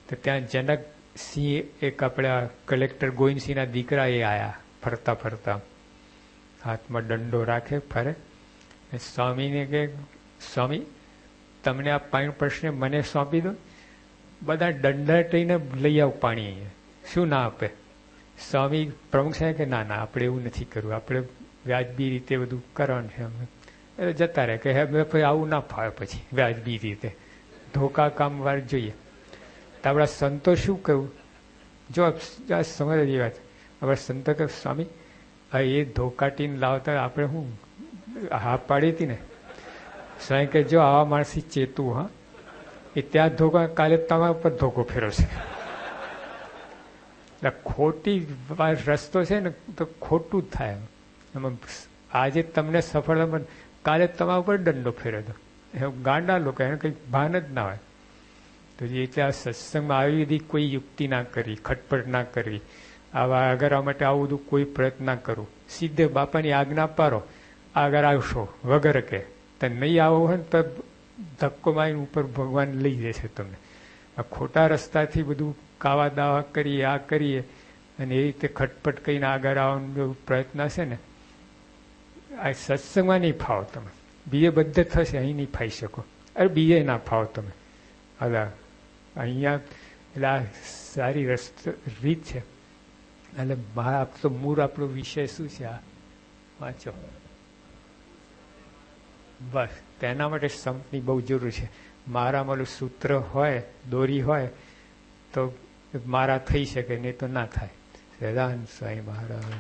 તો ત્યાં જનકસિંહ, એક આપણા કલેક્ટર ગોવિંદસિંહના દીકરા એ આવ્યા ફરતા ફરતા, હાથમાં દંડો રાખે ફરે. સ્વામીને કે સ્વામી તમને આ પાણી પ્રશ્ન મને સોંપી દો, બધા દંડા ટઈને લઈ આવ પાણી અહીંયા, શું ના આપે. સ્વામી પ્રમુખ સાહેબ કે ના આપણે એવું નથી કરવું, આપણે વ્યાજબી રીતે બધું કરવાનું છે. અમે જતા રહે કે હે આવું ના ફાવે, પછી વ્યાજબી રીતે ધોકા કામ વાર જોઈએ. તો આપણા સંતો શું કહ્યું, જો સમજ એ વાત, આપણા સંતો કે સ્વામી એ ધોકાટીને લાવતા આપણે શું હા પાડી હતી ને. સ્વામી કે જો આવા માણસથી ચેતવું, હા એ ત્યાં ધોકા, કાલે તમારા ઉપર ધોકો ફેરવશે. એટલે ખોટી રસ્તો છે ને તો ખોટું જ થાય. એમાં આજે તમને સફળતા, કાલે તમારા ઉપર દંડો ફેરવે દો. ગાંડા લોકો, એને કંઈ ભાન જ ના હોય. તો એટલે આ સત્સંગમાં આવી બધી કોઈ યુક્તિ ના કરવી, ખટપટ ના કરવી, આવા આગળ માટે આવું બધું કોઈ પ્રયત્ન ના કરવું. સીધે બાપાની આજ્ઞા પારો, આગળ આવશો વગર કે તો નહીં આવો હોય ને તો ધક્કો મારીને ઉપર ભગવાન લઈ જશે તમને. આ ખોટા રસ્તાથી બધું કાવા દાવા કરીએ, આ કરીએ, અને એ રીતે ખટપટ કરીને આગળ આવવાનો પ્રયત્ન હશે ને, આ સત્સંગમાં નહીં ફાવો તમે. બીજે બધે થશે, અહીં નહીં ફાઈ શકો. અરે બીજે ના ફાવો તમે. અલા અહીંયા એટલે આ સારી રીત છે. એટલે મારા તો મૂળ આપણો વિષય શું છે આ વાંચો, બસ તેના માટે સંપની બહુ જરૂર છે. મારામાં ઓલું સૂત્ર હોય, દોરી હોય તો મારા થઈ શકે, નહીં તો ના થાય. સદાનંદ સ્વામી મહારાજ.